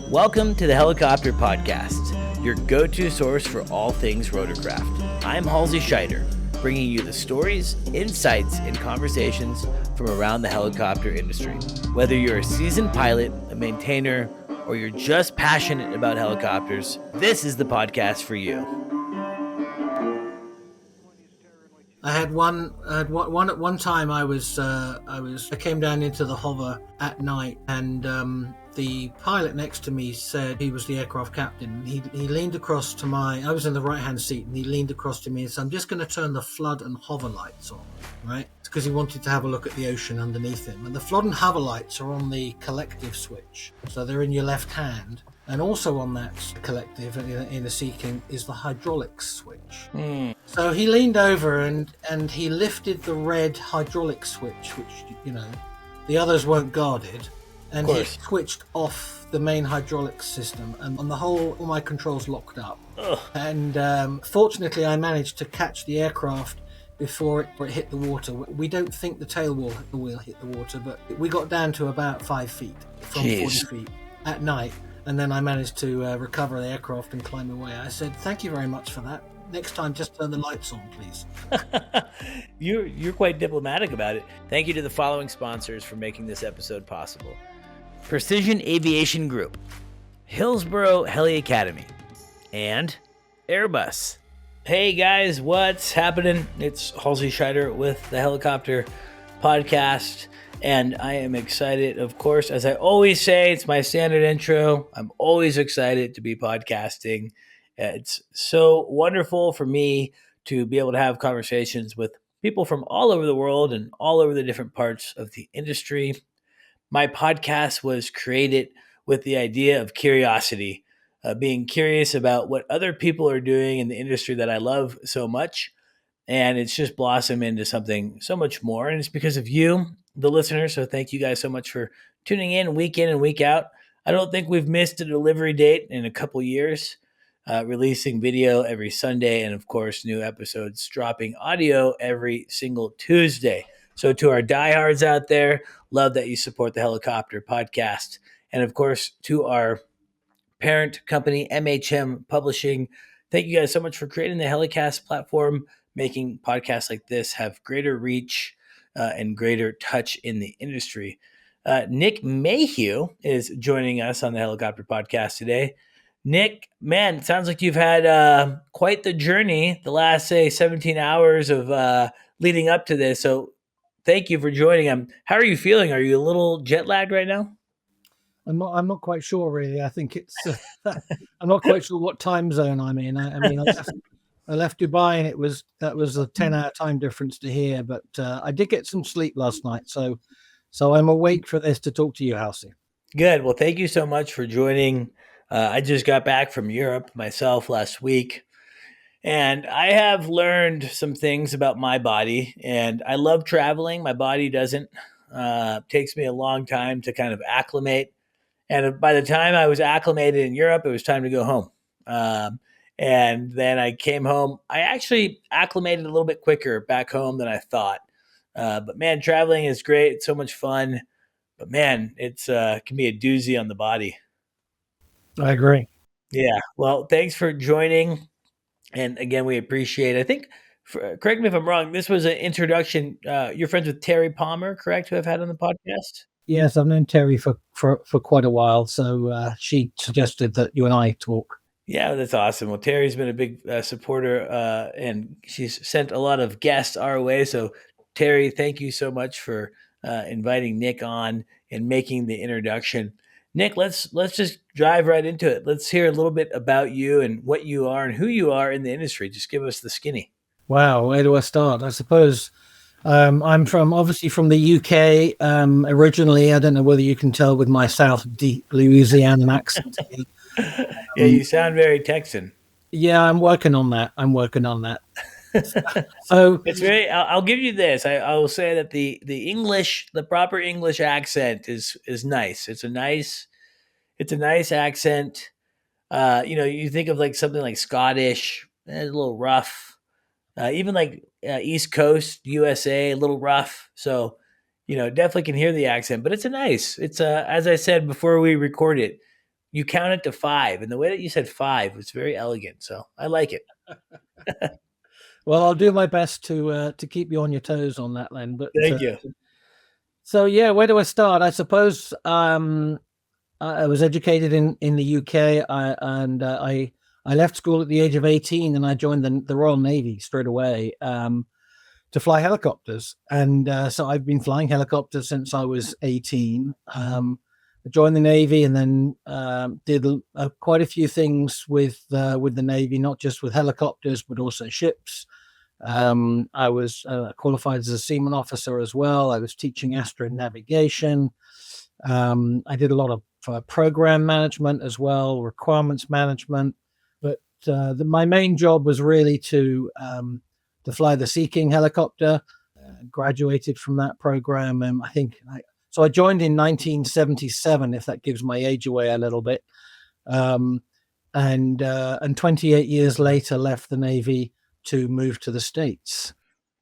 Welcome to the Helicopter Podcast, your go-to source for all things rotorcraft. I'm Halsey Schider, bringing you the stories, insights, and conversations from around the helicopter industry. Whether you're a seasoned pilot, a maintainer, or you're just passionate about helicopters, this is the podcast for you. I had one at one time. I came down into the hover at night, and the pilot next to me said, he was the aircraft captain. He leaned across to I was in the right hand seat, and he leaned across to me and said, "I'm just going to turn the flood and hover lights on," right? Because he wanted to have a look at the ocean underneath him. And the flood and hover lights are on the collective switch, so they're in your left hand. And also on that collective in the Sea-King is the hydraulics switch. So he leaned over and he lifted the red hydraulic switch, which, the others weren't guarded. And he switched off the main hydraulics system, and on the whole, all my controls locked up. Ugh. And fortunately, I managed to catch the aircraft before it hit the water. We don't think the tail wheel hit the water, but we got down to about 5 feet from 40 feet at night. And then I managed to recover the aircraft and climb away. I said, "Thank you very much for that. Next time, just turn the lights on, please." You're quite diplomatic about it. Thank you to the following sponsors for making this episode possible: Precision Aviation Group, Hillsboro Heli Academy, and Airbus. Hey guys, what's happening? It's Halsey Schider with the Helicopter Podcast. And I am excited, of course, as I always say, it's my standard intro. I'm always excited to be podcasting. It's so wonderful for me to be able to have conversations with people from all over the world and all over the different parts of the industry. My podcast was created with the idea of curiosity, being curious about what other people are doing in the industry that I love so much. And it's just blossomed into something so much more. And it's because of you, the listeners. So thank you guys so much for tuning in and week out. I don't think we've missed a delivery date in a couple years, releasing video every Sunday. And of course, new episodes dropping audio every single Tuesday. So to our diehards out there, love that you support the Helicopter Podcast. And of course, to our parent company, MHM Publishing, thank you guys so much for creating the HeliCASTS platform, making podcasts like this have greater reach and greater touch in the industry. Nick Mayhew is joining us on the Helicopter Podcast today. Nick, man, it sounds like you've had quite the journey the last, 17 hours of leading up to this. So thank you for joining. How are you feeling? Are you a little jet lagged right now? I'm not quite sure, really. I think it's I'm not quite sure what time zone I'm in. I left Dubai, and that was a 10-hour time difference to here. But I did get some sleep last night, so I'm awake for this to talk to you, Halsey. Good. Well, thank you so much for joining. I just got back from Europe myself last week, and I have learned some things about my body. And I love traveling. My body doesn't. It takes me a long time to kind of acclimate. And by the time I was acclimated in Europe, it was time to go home. And then I came home. I actually acclimated a little bit quicker back home than I thought. But man, traveling is great. It's so much fun. But man, it's can be a doozy on the body. I agree. Yeah. Well, thanks for joining. And again, we appreciate it. I think, correct me if I'm wrong, this was an introduction. You're friends with Terry Palmer, correct, who I've had on the podcast? Yes, I've known Terry for quite a while. So she suggested that you and I talk. Yeah, that's awesome. Well, Terry's been a big supporter, and she's sent a lot of guests our way. So, Terry, thank you so much for inviting Nick on and making the introduction. Nick, let's just dive right into it. Let's hear a little bit about you and what you are and who you are in the industry. Just give us the skinny. Wow, where do I start? I suppose I'm obviously from the UK originally. I don't know whether you can tell with my South Deep Louisiana accent. Yeah, you sound very Texan. Yeah, I'm working on that. So it's very. I'll give you this. I will say that the English, the proper English accent is nice. It's a nice accent. You think of like something like Scottish, a little rough. Even like East Coast USA, a little rough. So Definitely can hear the accent, but it's as I said before we record it, you count it to five, and the way that you said five was very elegant. So I like it. Well, I'll do my best to keep you on your toes on that, Len. But Thank you. so yeah, where do I start? I suppose I was educated in the UK, and I left school at the age of 18, and I joined the Royal Navy straight away to fly helicopters. And so I've been flying helicopters since I was 18. I joined the Navy, and then did quite a few things with the Navy, not just with helicopters, but also ships. I was qualified as a seaman officer as well. I was teaching astro navigation. I did a lot of program management as well, requirements management. But my main job was really to fly the Sea King helicopter. Graduated from that program, and so I joined in 1977. If that gives my age away a little bit, and 28 years later, left the Navy to move to the States.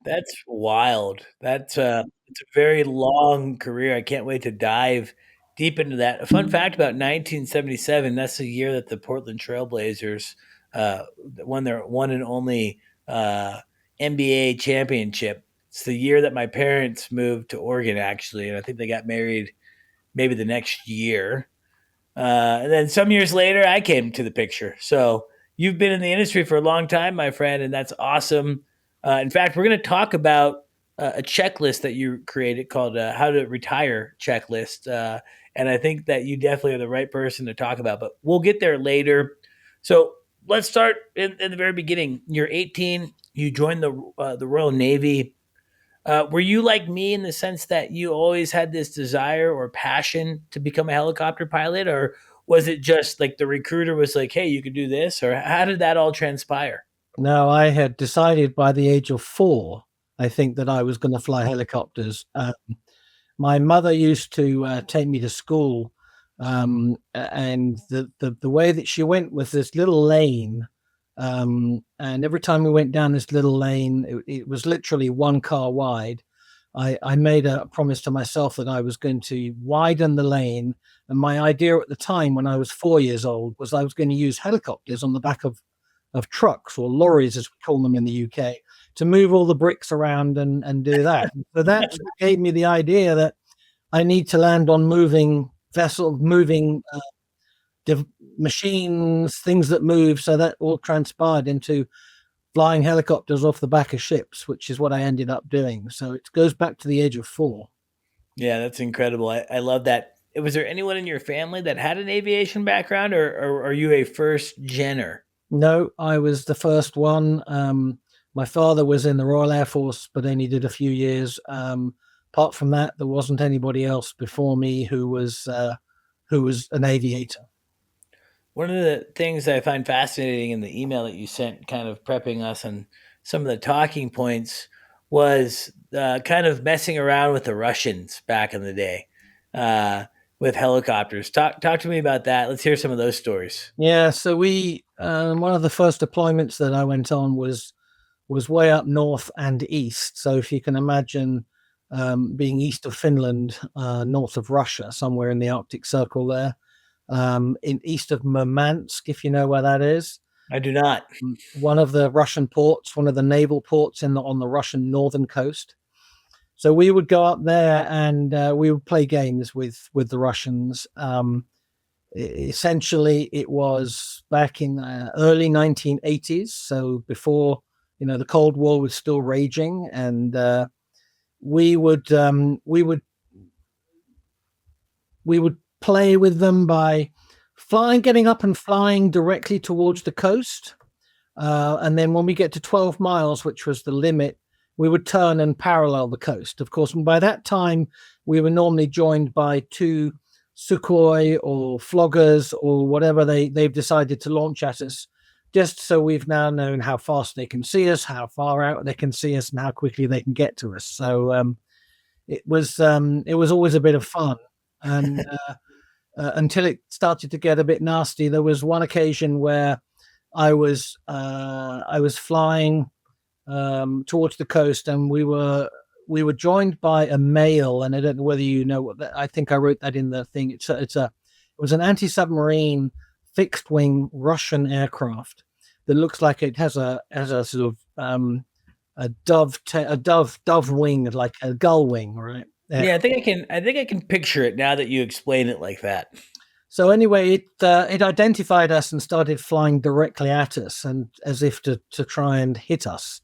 That's wild. It's a very long career. I can't wait to dive deep into that. A fun fact about 1977, that's the year that the Portland Trailblazers won their one and only NBA championship. It's the year that my parents moved to Oregon, actually, and I think they got married maybe the next year. And then some years later, I came to the picture. So you've been in the industry for a long time, my friend, and that's awesome. In fact, we're going to talk about a checklist that you created called "How to Retire" checklist, and I think that you definitely are the right person to talk about. But we'll get there later. So let's start in the very beginning. You're 18. You joined the Royal Navy. Were you like me in the sense that you always had this desire or passion to become a helicopter pilot, or was it just like the recruiter was like, "Hey, you could do this," or how did that all transpire? Now, I had decided by the age of 4, I think, that I was going to fly helicopters. My mother used to take me to school, and the way that she went was this little lane. And every time we went down this little lane, it was literally one car wide. I made a promise to myself that I was going to widen the lane. And my idea at the time, when I was 4 years old, was I was going to use helicopters on the back of trucks, or lorries, as we call them in the UK, to move all the bricks around and do that. So that gave me the idea that I need to land on moving vessels, moving machines, things that move. So that all transpired into flying helicopters off the back of ships, which is what I ended up doing. So it goes back to the age of 4. Yeah, that's incredible. I love that. Was there anyone in your family that had an aviation background, or are you a first gener? No, I was the first one. My father was in the Royal Air Force, but only did a few years. Apart from that, there wasn't anybody else before me who was an aviator. One of the things I find fascinating in the email that you sent, kind of prepping us on some of the talking points, was kind of messing around with the Russians back in the day with helicopters. Talk to me about that. Let's hear some of those stories. Yeah, so we one of the first deployments that I went on was way up north and east. So if you can imagine being east of Finland, north of Russia, somewhere in the Arctic Circle there, in east of Murmansk, if you know where that is. I do not. One of the Russian ports, one of the naval ports on the Russian northern coast. So we would go up there, and we would play games with the Russians. Essentially, it was back in early 1980s, so before the Cold War was still raging, and we would play with them by getting up and flying directly towards the coast. And then when we get to 12 miles, which was the limit, we would turn and parallel the coast. Of course, by that time, we were normally joined by 2 Sukhoi or floggers or whatever they've decided to launch at us, just so we've now known how fast they can see us, how far out they can see us, and how quickly they can get to us. So it was always a bit of fun. And until it started to get a bit nasty. There was one occasion where I was flying towards the coast, and we were we were joined by a male, and I don't know whether you know what that. I think I wrote that in the thing. It was an anti-submarine fixed wing Russian aircraft that looks like it has a sort of a dove wing, like a gull wing, right? Yeah, I think I can picture it now that you explain it like that. So anyway, it identified us and started flying directly at us, and as if to try and hit us.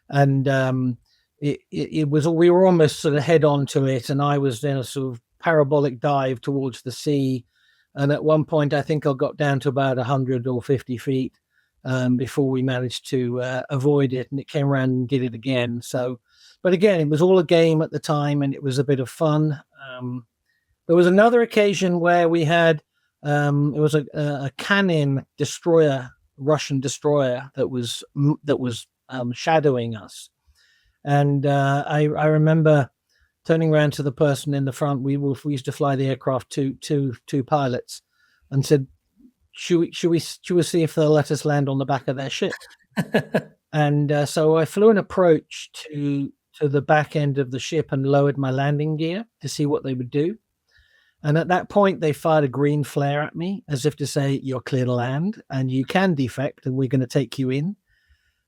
And it was, we were almost sort of head on to it, and I was in a sort of parabolic dive towards the sea. And at one point, I think I got down to about 100 or 50 feet before we managed to avoid it, and it came around and did it again. So, but again, it was all a game at the time, and it was a bit of fun. There was another occasion where we had it was a Canin destroyer, Russian destroyer that was shadowing us, and I remember turning around to the person in the front. We used to fly the aircraft, two pilots, and said, should we see if they'll let us land on the back of their ship? And so I flew an approach to the back end of the ship and lowered my landing gear to see what they would do. And at that point, they fired a green flare at me, as if to say, "You're clear to land, and you can defect, and we're going to take you in."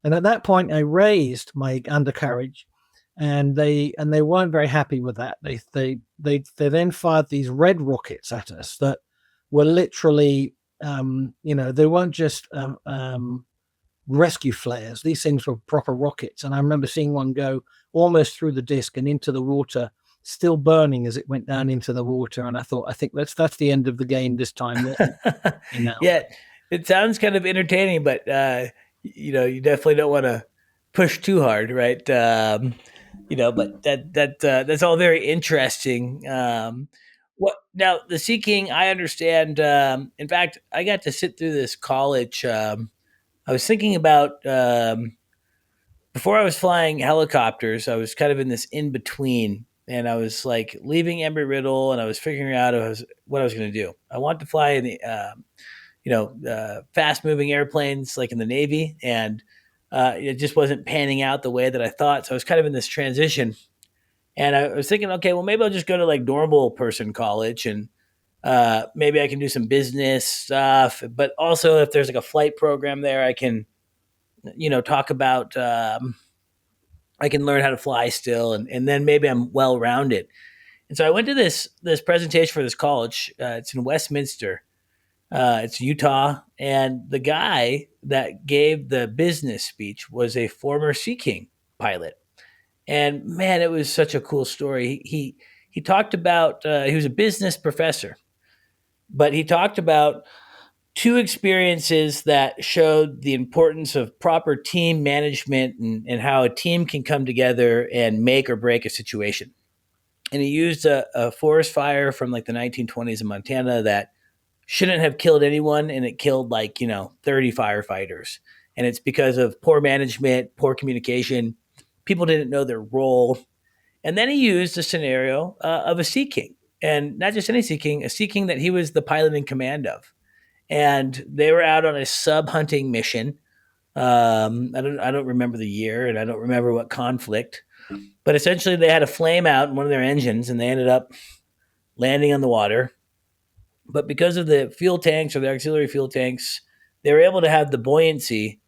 And at that point, I raised my undercarriage, and they weren't very happy with that. They then fired these red rockets at us that were literally, they weren't just rescue flares. These things were proper rockets, and I remember seeing one go almost through the disc and into the water, still burning as it went down into the water. And I thought, I think that's the end of the game this time. Yeah, it sounds kind of entertaining, but you definitely don't want to push too hard, right? But that's all very interesting. What now? The Sea King, I understand. In fact, I got to sit through this college. I was thinking about before I was flying helicopters. I was kind of in this in between, and I was like leaving Embry Riddle, and I was figuring out what I was going to do. I wanted to fly in the fast moving airplanes like in the Navy, and it just wasn't panning out the way that I thought. So I was kind of in this transition, and I was thinking, okay, well, maybe I'll just go to like normal person college, and maybe I can do some business stuff. But also, if there's like a flight program there, I can, talk about. I can learn how to fly still, and then maybe I'm well rounded. And so I went to this presentation for this college. It's in Westminster. It's Utah, and the guy that gave the business speech was a former Sea King pilot. And man, it was such a cool story. He talked about he was a business professor, but he talked about two experiences that showed the importance of proper team management and how a team can come together and make or break a situation. And he used a forest fire from like the 1920s in Montana that shouldn't have killed anyone, and it killed 30 firefighters. And it's because of poor management, poor communication. People didn't know their role. And then he used a scenario of a Sea King, and not just any Sea King, a Sea King that he was the pilot in command of. And they were out on a sub hunting mission. I don't remember the year, and I don't remember what conflict, but essentially they had a flame out in one of their engines, and they ended up landing on the water. But because of the fuel tanks or the auxiliary fuel tanks, they were able to have the buoyancy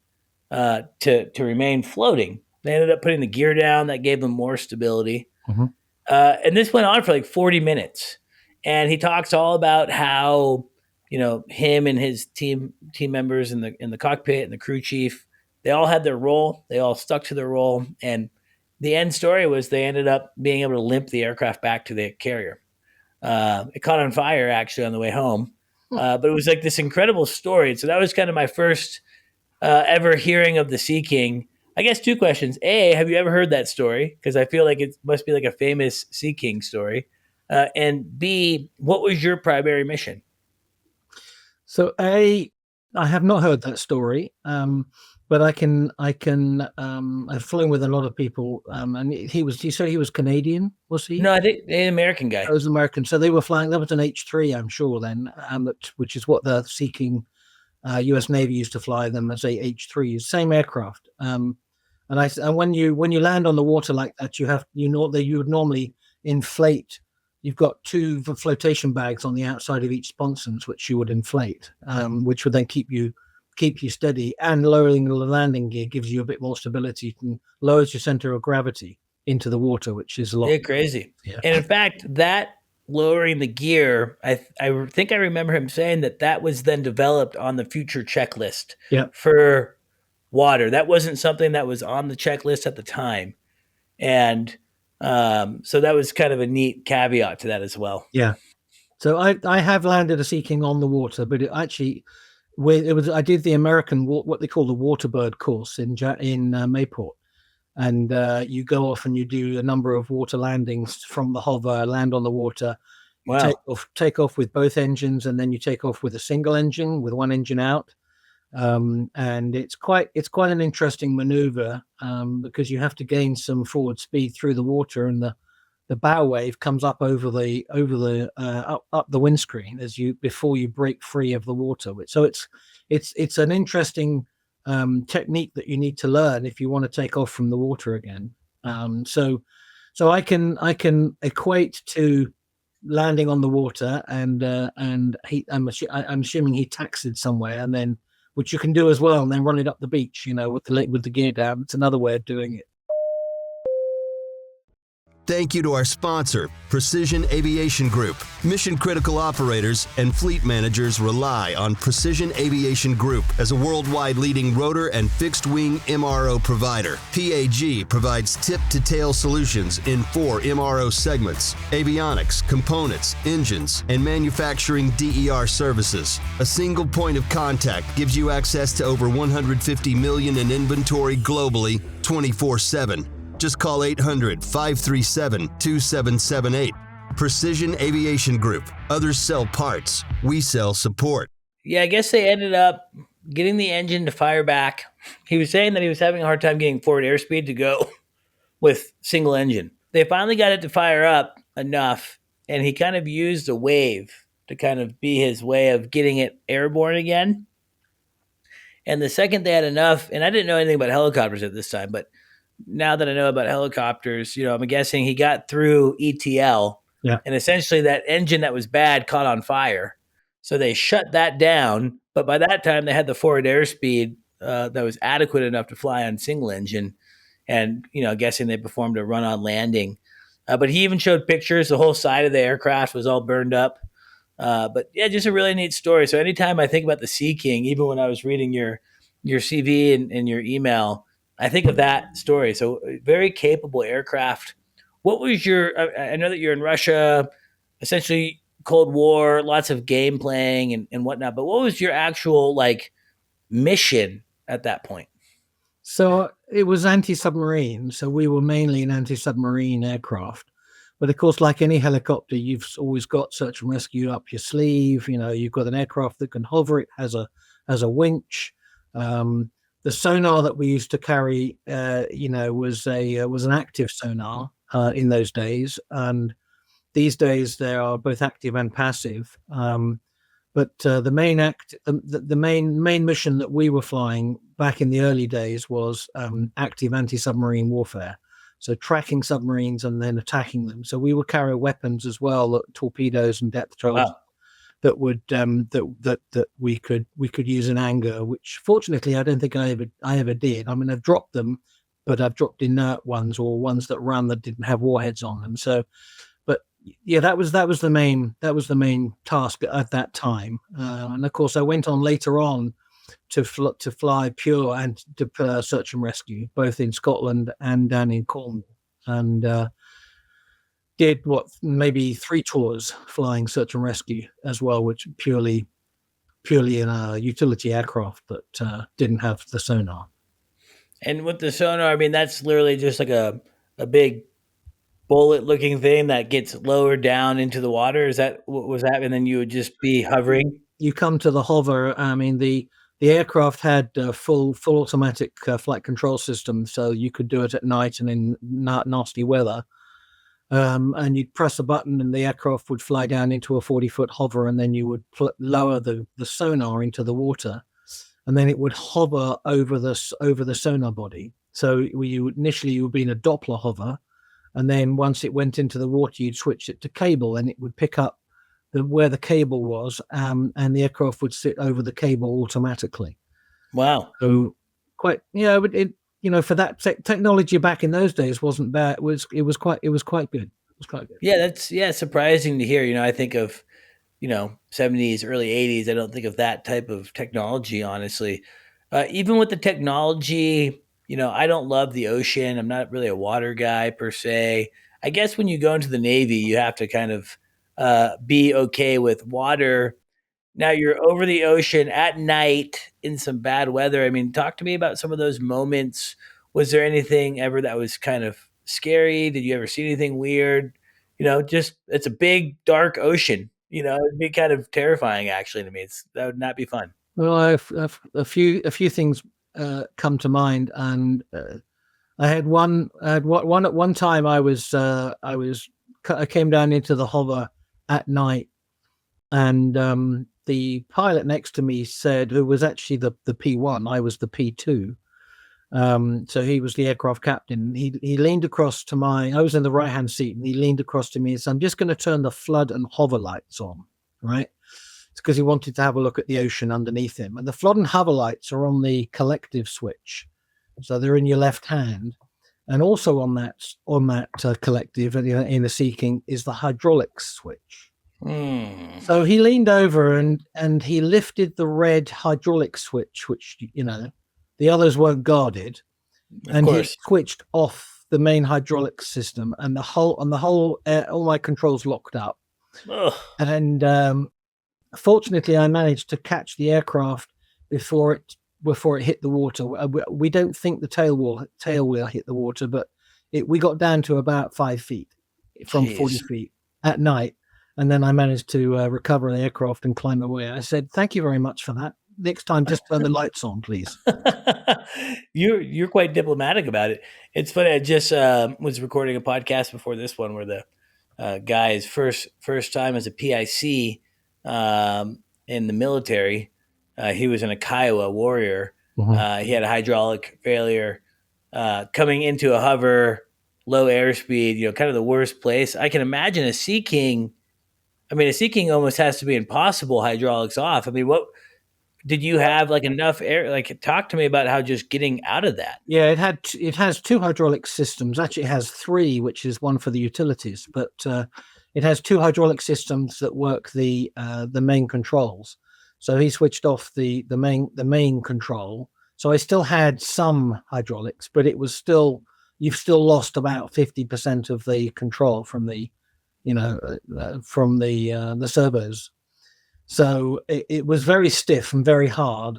to remain floating. They ended up putting the gear down. That gave them more stability. Mm-hmm. And this went on for like 40 minutes. And he talks all about how, him and his team members in the cockpit and the crew chief, they all had their role. They all stuck to their role. And the end story was they ended up being able to limp the aircraft back to the carrier. It caught on fire actually on the way home. But it was like this incredible story. And so that was kind of my first ever hearing of the Sea King. I guess two questions. A, have you ever heard that story? Because I feel like it must be like a famous Sea King story. And B, what was your primary mission? So I have not heard that story, but I've flown with a lot of people, and he said he was Canadian, was he? No, I think an American guy. It was American. So they were flying. That was an H-3, I'm sure then, which is what the Sea King U.S. Navy used to fly them as a H-3s, same aircraft. And when you land on the water like that, you would normally inflate. You've got two flotation bags on the outside of each sponsons, which you would inflate, which would then keep you steady. And lowering the landing gear gives you a bit more stability and lowers your center of gravity into the water, which is a lot. Yeah, crazy. Yeah. And in fact, that lowering the gear, I think I remember him saying that was then developed on the future checklist Yeah. for water. That wasn't something that was on the checklist at the time. And so that was kind of a neat caveat to that as well. Yeah. So I have landed a Sea King on the water, but I did the American, what they call the Waterbird course in Mayport, and you go off and you do a number of water landings from the hover, land on the water. Wow. Take off with both engines, and then you take off with a single engine with one engine out. And it's quite an interesting maneuver because you have to gain some forward speed through the water, and the bow wave comes up over the up the windscreen before you break free of the water. So it's an interesting technique that you need to learn if you want to take off from the water again. So I can equate to landing on the water, and I'm assuming he taxied somewhere, and then, which you can do as well, and then run it up the beach, with the gear down. It's another way of doing it. Thank you to our sponsor, Precision Aviation Group. Mission-critical operators and fleet managers rely on Precision Aviation Group as a worldwide leading rotor and fixed-wing MRO provider. PAG provides tip-to-tail solutions in 4 MRO segments: avionics, components, engines, and manufacturing DER services. A single point of contact gives you access to over 150 million in inventory globally, 24/7. Just call 800-537-2778. Precision Aviation Group. Others sell parts. We sell support. Yeah, I guess they ended up getting the engine to fire back. He was saying that he was having a hard time getting forward airspeed to go with single engine. They finally got it to fire up enough, and he kind of used a wave to kind of be his way of getting it airborne again. And the second they had enough, and I didn't know anything about helicopters at this time, but now that I know about helicopters, I'm guessing he got through ETL, and essentially that engine that was bad caught on fire. So they shut that down. But by that time, they had the forward airspeed that was adequate enough to fly on single engine. And, guessing they performed a run on landing. But he even showed pictures. The whole side of the aircraft was all burned up. But yeah, just a really neat story. So anytime I think about the Sea King, even when I was reading your CV and your email, I think of that story. So very capable aircraft. What was I know that you're in Russia, essentially Cold War, lots of game playing and whatnot, but what was your actual mission at that point? So it was anti-submarine. So we were mainly an anti-submarine aircraft. But of course, like any helicopter, you've always got search and rescue up your sleeve. You've got an aircraft that can hover. It has a winch. The sonar that we used to carry, was an active sonar in those days, and these days they are both active and passive. But the main mission that we were flying back in the early days was active anti-submarine warfare, so tracking submarines and then attacking them. So we would carry weapons as well, torpedoes and depth charges. Wow. That would that we could use in anger, which fortunately I don't think I ever did. I mean, I've dropped them, but I've dropped inert ones or ones that didn't have warheads on them. So, but yeah, that was the main task at that time. And of course, I went on later on to fly pure and to search and rescue, both in Scotland and down in Cornwall, and did maybe 3 tours flying search and rescue as well, which purely in a utility aircraft that didn't have the sonar. And with the sonar, I mean, that's literally just like a big bullet looking thing that gets lowered down into the water. Is that what was that? And then you would just be hovering? You come to the hover. I mean, the aircraft had full automatic flight control system, so you could do it at night and in nasty weather. And you'd press a button and the aircraft would fly down into a 40-foot hover, and then you would lower the sonar into the water, and then it would hover over the sonar body. So initially you would be in a Doppler hover, and then once it went into the water, you'd switch it to cable, and it would pick up where the cable was, and the aircraft would sit over the cable automatically. Wow. So quite, for that technology back in those days wasn't bad. It was quite good. It was quite good. Yeah, that's surprising to hear. I think of 70s, early 80s. I don't think of that type of technology, honestly. Even with the technology, I don't love the ocean. I'm not really a water guy per se. I guess when you go into the Navy, you have to kind of be okay with water. Now you're over the ocean at night in some bad weather. I mean, talk to me about some of those moments. Was there anything ever that was kind of scary? Did you ever see anything weird? Just it's a big, dark ocean. It'd be kind of terrifying actually to me. That would not be fun. Well, I've a few things come to mind, and I had one at one time. I came down into the hover at night, and the pilot next to me said, who was actually the P1, I was the P2. So he was the aircraft captain. He leaned across to I was in the right hand seat, and he leaned across to me and said, "I'm just going to turn the flood and hover lights on," right? It's because he wanted to have a look at the ocean underneath him. And the flood and hover lights are on the collective switch, so they're in your left hand. And also on that collective in the Sea-King is the hydraulics switch. So he leaned over and he lifted the red hydraulic switch, which the others weren't guarded, and he switched off the main hydraulic system, and all my controls locked up. Ugh. And fortunately, I managed to catch the aircraft before it hit the water. We don't think the tail wheel hit the water, but we got down to about 5 feet from 40 feet at night. And then I managed to recover the aircraft and climb away. I said, "Thank you very much for that. Next time, just turn the lights on, please." You're quite diplomatic about it. It's funny. I just was recording a podcast before this one where the guy's first time as a PIC in the military. He was in a Kiowa Warrior. Mm-hmm. He had a hydraulic failure coming into a hover, low airspeed. Kind of the worst place. I can imagine a Sea-King. I mean, a Sea-King almost has to be impossible hydraulics off. I mean, what did you have enough air? Talk to me about how just getting out of that. Yeah, it has 2 hydraulic systems. Actually, it has 3, which is one for the utilities. But it has 2 hydraulic systems that work the main controls. So he switched off the main control. So I still had some hydraulics, but it was you've still lost about 50% of the control from the servos. So it was very stiff and very hard.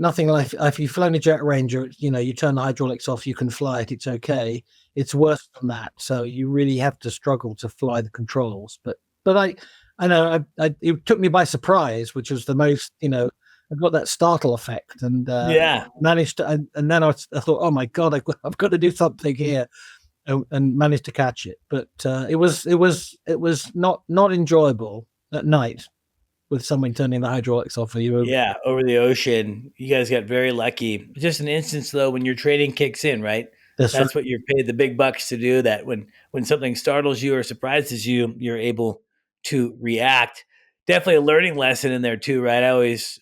Nothing like if you've flown a Jet Ranger, you turn the hydraulics off, you can fly it. It's okay. It's worse than that. So you really have to struggle to fly the controls. But I know it took me by surprise, which was the most, I got that startle effect, and managed to, and then I thought, oh my God, I've got to do something here. And managed to catch it, but it was not enjoyable at night with someone turning the hydraulics off for you. Yeah, over the ocean. You guys got very lucky. Just an instance though, when your training kicks in, right? That's right. What you're paid the big bucks to do. That when something startles you or surprises you, you're able to react. Definitely a learning lesson in there too, right? I always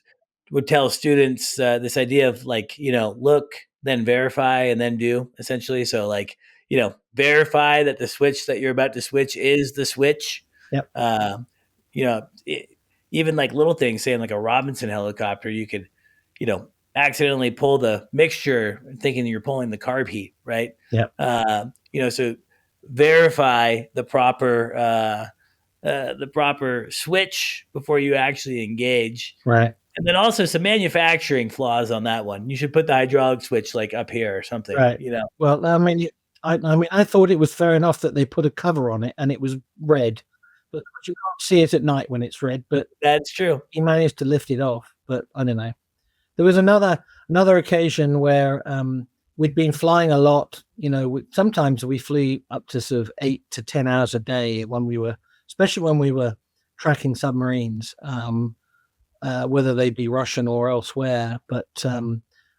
would tell students this idea of look, then verify, and then do, essentially. So verify that the switch that you're about to switch is the switch. Yep. Even little things, saying a Robinson helicopter, you could, accidentally pull the mixture thinking you're pulling the carb heat, right? Yep. So verify the proper switch before you actually engage. Right. And then also some manufacturing flaws on that one. You should put the hydraulic switch up here or something. Right. Well, I mean, I thought it was fair enough that they put a cover on it and it was red, but you can't see it at night when it's red. But that's true. He managed to lift it off, but I don't know. There was another occasion where we'd been flying a lot. Sometimes we flew up to sort of 8 to 10 hours a day especially when we were tracking submarines. Whether they be Russian or elsewhere. But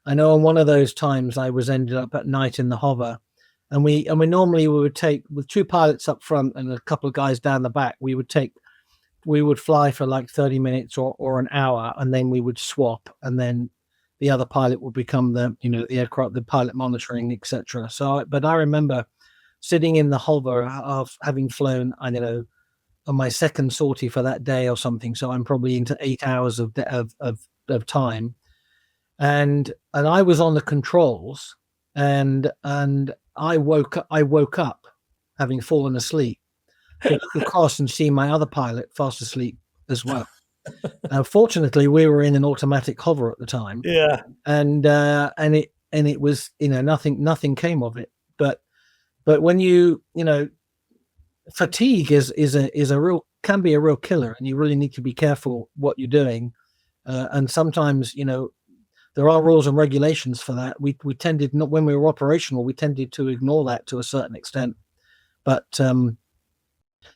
I know on one of those times I was ended up at night in the hover, and we normally we would take with two pilots up front and a couple of guys down the back. We would fly for like 30 minutes or an hour, and then we would swap, and then the other pilot would become the aircraft, the pilot monitoring, etc. So, but I remember sitting in the hover of having flown, I don't know, on my second sortie for that day or something. So I'm probably into 8 hours of time, and I was on the controls, and I woke up having fallen asleep to look across and see my other pilot fast asleep as well. Fortunately, we were in an automatic hover at the time, Yeah. and it was nothing came of it. But when fatigue is a real can be a real killer, and you really need to be careful what you're doing. And sometimes there are rules and regulations for that. We tended not when we were operational, we tended to ignore that to a certain extent. But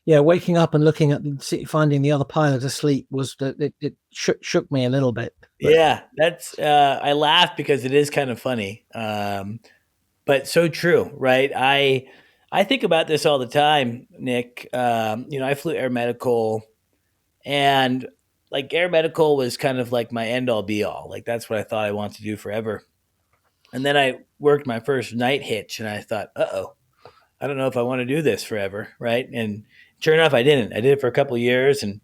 yeah, waking up and looking at finding the other pilot asleep was it shook me a little bit. But Yeah, that's I laugh because it is kind of funny, but so true, right? I think about this all the time, Nick. I flew air medical, and like air medical was kind of like my end all be all. Like that's what I thought I wanted to do forever. And then I worked my first night hitch, and I thought, oh, I don't know if I want to do this forever, right? And sure enough, I didn't. I did it for a couple of years, and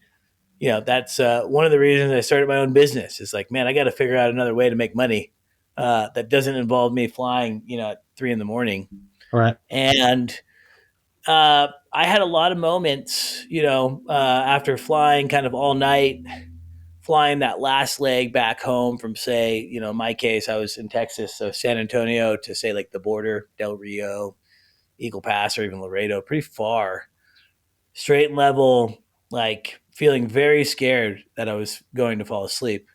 that's one of the reasons I started my own business. Is like, man, I got to figure out another way to make money that doesn't involve me flying, at 3 a.m. all right, And I had a lot of moments, after flying kind of all night, flying that last leg back home from, say, in my case, I was in Texas, so San Antonio to, say, like the border, Del Rio, Eagle Pass, or even Laredo, pretty far, straight and level, like feeling very scared that I was going to fall asleep.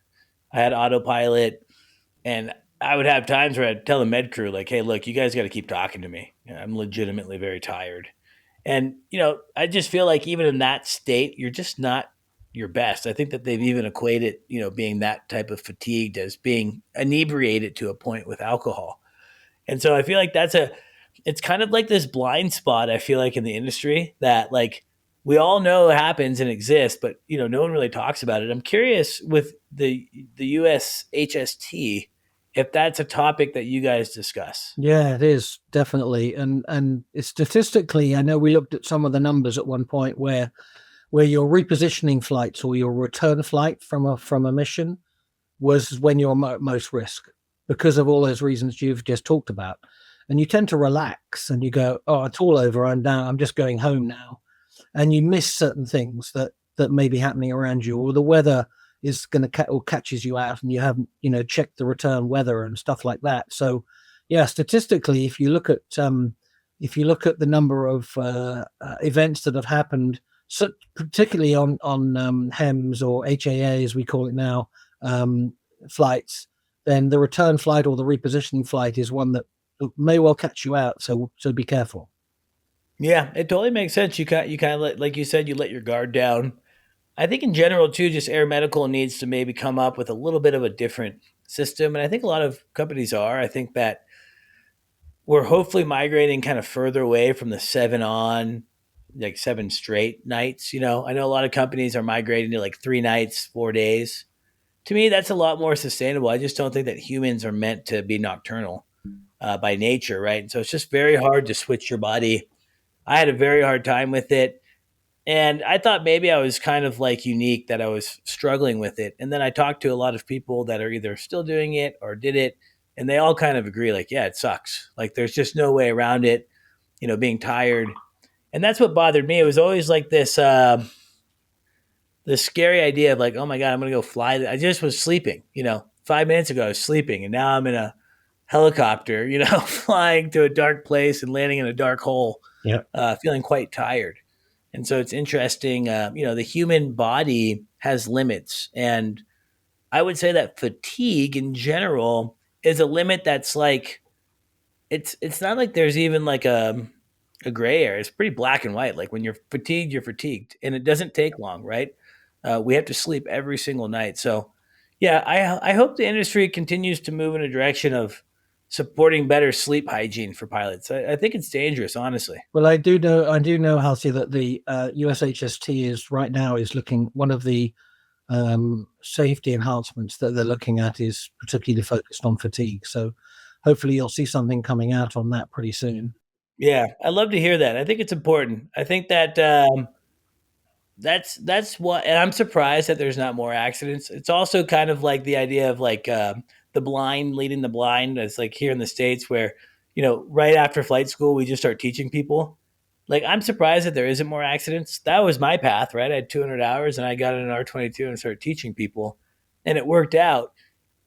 I had autopilot, and I would have times where I'd tell the med crew, like, hey, look, you guys got to keep talking to me. I'm legitimately very tired. And, I just feel like even in that state, you're just not your best. I think that they've even equated, being that type of fatigued as being inebriated to a point with alcohol. And so I feel like it's kind of like this blind spot, I feel like, in the industry that, like, we all know it happens and exists, but, no one really talks about it. I'm curious with the US HST, if that's a topic that you guys discuss. yeah, it is definitely, and it's statistically, I know we looked at some of the numbers at one point where your repositioning flights or your return flight from a mission was when you're most risk because of all those reasons you've just talked about. And you tend to relax and you go, oh, it's all over. I'm just going home now. And you miss certain things that may be happening around you, or the weather is going to or catches you out and you haven't, checked the return weather and stuff like that. So yeah, statistically, if you look at the number of events that have happened, so particularly on HEMS or HAA as we call it now, flights, then the return flight or the repositioning flight is one that may well catch you out. So be careful. Yeah, it totally makes sense. You kind of like you said, you let your guard down. I think in general too, just air medical needs to maybe come up with a little bit of a different system, and I think a lot of companies are. I think that we're hopefully migrating kind of further away from the 7 on, like 7 straight nights. I know a lot of companies are migrating to like 3 nights, 4 days. To me, that's a lot more sustainable. I just don't think that humans are meant to be nocturnal by nature, right? And so it's just very hard to switch your body. I had a very hard time with it. And I thought maybe I was kind of like unique that I was struggling with it. And then I talked to a lot of people that are either still doing it or did it. And they all kind of agree, like, yeah, it sucks. Like, there's just no way around it, being tired. And that's what bothered me. It was always like this scary idea of like, oh my God, I'm going to go fly. I just was sleeping, 5 minutes ago, I was sleeping. And now I'm in a helicopter, flying to a dark place and landing in a dark hole, Yeah. Feeling quite tired. And so it's interesting, the human body has limits. And I would say that fatigue in general is a limit that's like, it's not like there's even like a gray area. It's pretty black and white. Like when you're fatigued, you're fatigued. And it doesn't take long, right? We have to sleep every single night. So, Yeah, I hope the industry continues to move in a direction of supporting better sleep hygiene for pilots. I think it's dangerous, honestly. Well, I do know, Halsey, that the USHST is right now is looking one of the safety enhancements that they're looking at is particularly focused on fatigue. So hopefully you'll see something coming out on that pretty soon. Yeah, I love to hear that. I think it's important. I think that that's what, and I'm surprised that there's not more accidents. It's also kind of like the idea of like the blind leading the blind. It's like here in the States where, right after flight school, we just start teaching people. Like, I'm surprised that there isn't more accidents. That was my path, right? I had 200 hours and I got an R-22 and started teaching people, and it worked out.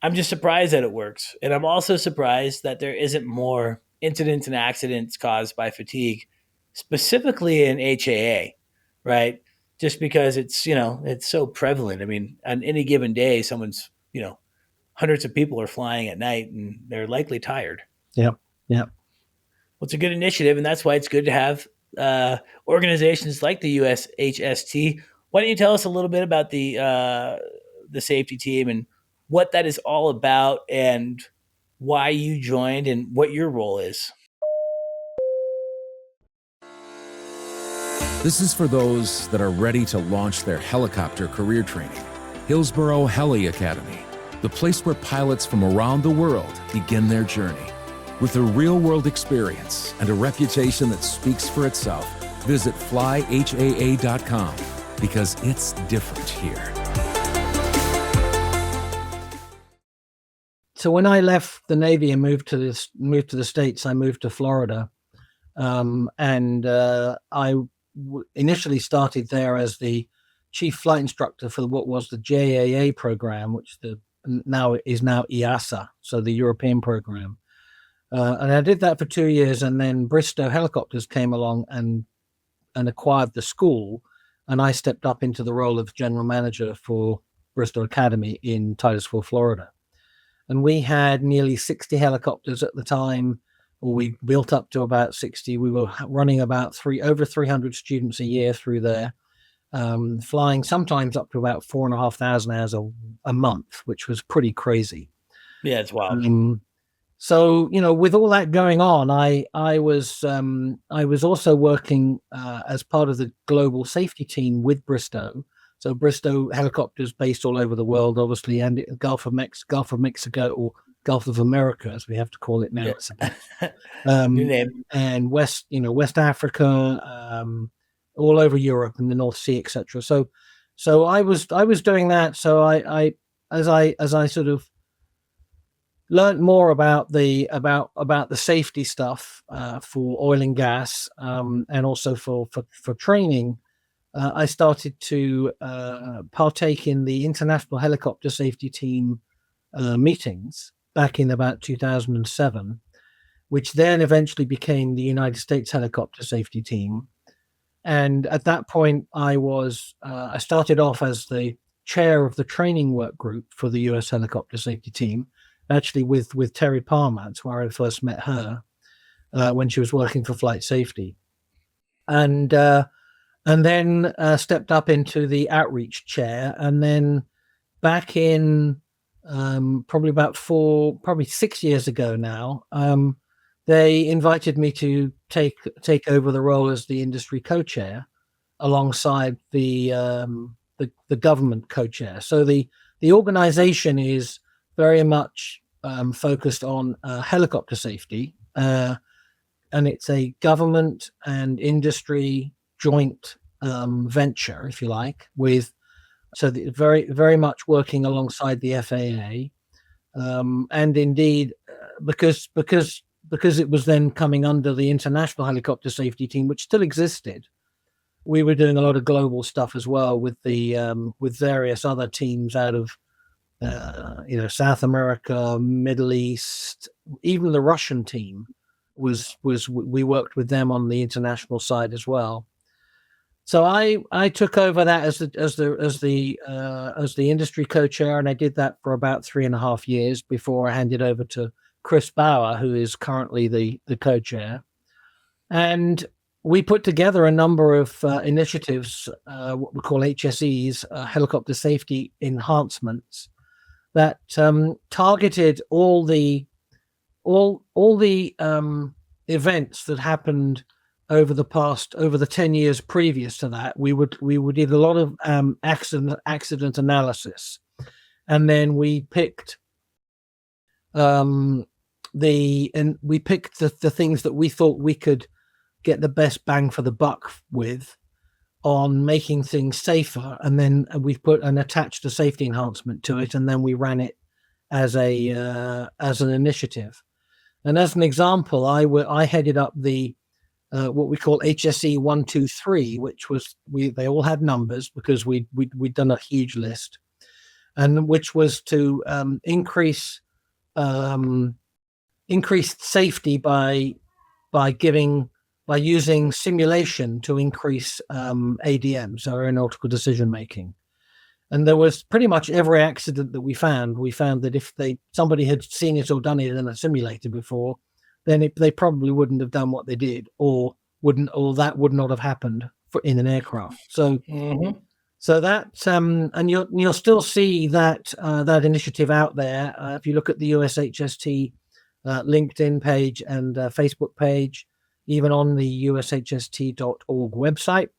I'm just surprised that it works. And I'm also surprised that there isn't more incidents and accidents caused by fatigue, specifically in HAA, right? Just because it's so prevalent. I mean, on any given day, hundreds of people are flying at night and they're likely tired. Yep. Yep. Well, it's a good initiative, and that's why it's good to have organizations like the USHST. Why don't you tell us a little bit about the safety team and what that is all about, and why you joined, and what your role is? This is for those that are ready to launch their helicopter career training. Hillsborough Heli Academy, the place where pilots from around the world begin their journey. With a real-world experience and a reputation that speaks for itself, visit flyhaa.com because it's different here. So when I left the Navy and moved to the States, I moved to Florida, and I initially started there as the chief flight instructor for what was the JAA program, which now is EASA, so the European program. And I did that for 2 years, and then Bristow Helicopters came along and acquired the school, and I stepped up into the role of general manager for Bristow Academy in Titusville, Florida. And we had nearly 60 helicopters at the time, or we built up to about 60. We were running about over 300 students a year through there, flying sometimes up to about 4,500 hours a month, which was pretty crazy. Yeah, it's wild. So, with all that going on, I was also working as part of the global safety team with Bristow. So Bristow Helicopters based all over the world, obviously, and Gulf of Mexico, or Gulf of America, as we have to call it now. Yeah. New name. And West Africa, all over Europe and the North Sea, etc. So I was doing that. So I as I sort of learned more about the safety stuff for oil and gas, and also for training. I started to partake in the International Helicopter Safety Team meetings back in about 2007, which then eventually became the United States Helicopter Safety Team. And at that point, I started off as the chair of the training work group for the US Helicopter Safety Team, actually with Terry Palmer. That's where I first met her when she was working for Flight Safety. And then stepped up into the outreach chair, and then back in probably 6 years ago now, they invited me to take over the role as the industry co-chair alongside the government co-chair. So the organization is very much focused on helicopter safety, and it's a government and industry joint venture, if you like, very, very much working alongside the FAA, and indeed because it was then coming under the International Helicopter Safety Team, which still existed. We were doing a lot of global stuff as well with with various other teams out of South America, Middle East, even the Russian team we worked with them on the international side as well. So I took over that as the industry co-chair, and I did that for about 3.5 years before I handed over to Chris Bauer, who is currently the co-chair. And we put together a number of initiatives, what we call HSEs, helicopter safety enhancements, that targeted all the events that happened over the 10 years previous to that. We did a lot of accident analysis, and then we picked the things that we thought we could get the best bang for the buck with on making things safer, and then we put and attached a safety enhancement to it, and then we ran it as an initiative. And as an example, I headed up the what we call HSE 123, which was they all had numbers because we'd done a huge list, and which was to increase safety by using simulation to increase ADMs, our aeronautical decision making. And there was pretty much every accident that we found that if somebody had seen it or done it in a simulator before, then they probably wouldn't have done what they did, or that would not have happened in an aircraft. So, so that and you'll still see that initiative out there. If you look at the USHST LinkedIn page and Facebook page, even on the ushst.org website,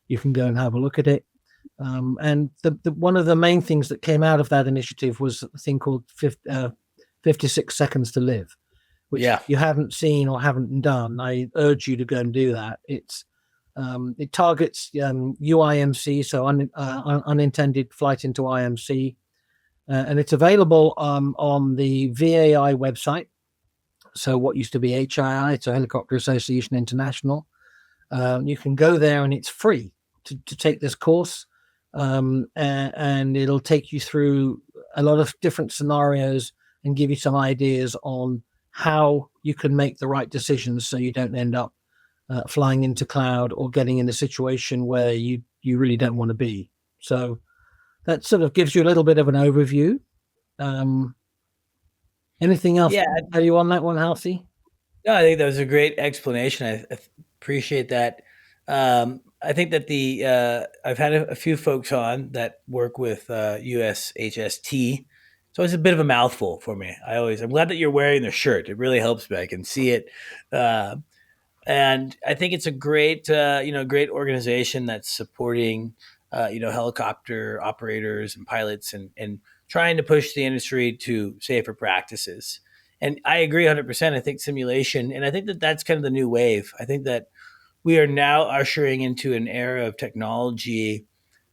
you can go and have a look at it. And one of the main things that came out of that initiative was a thing called 56 Seconds to Live, which you haven't seen or haven't done. I urge you to go and do that. It targets UIMC, so unintended flight into IMC, and it's available on the VAI website. So what used to be HII, it's a Helicopter Association International. You can go there and it's free to take this course. And it'll take you through a lot of different scenarios and give you some ideas on how you can make the right decisions so you don't end up flying into cloud or getting in a situation where you really don't want to be. So that sort of gives you a little bit of an overview. Anything else to tell you on that one, Halsey? No, I think that was a great explanation. I appreciate that. I think that I've had a few folks on that work with USHST. So it's a bit of a mouthful for me. I'm glad that you're wearing the shirt. It really helps me. I can see it. And I think it's a great organization that's supporting, helicopter operators and pilots and trying to push the industry to safer practices. And I agree 100%. I think simulation, and I think that that's kind of the new wave. I think that we are now ushering into an era of technology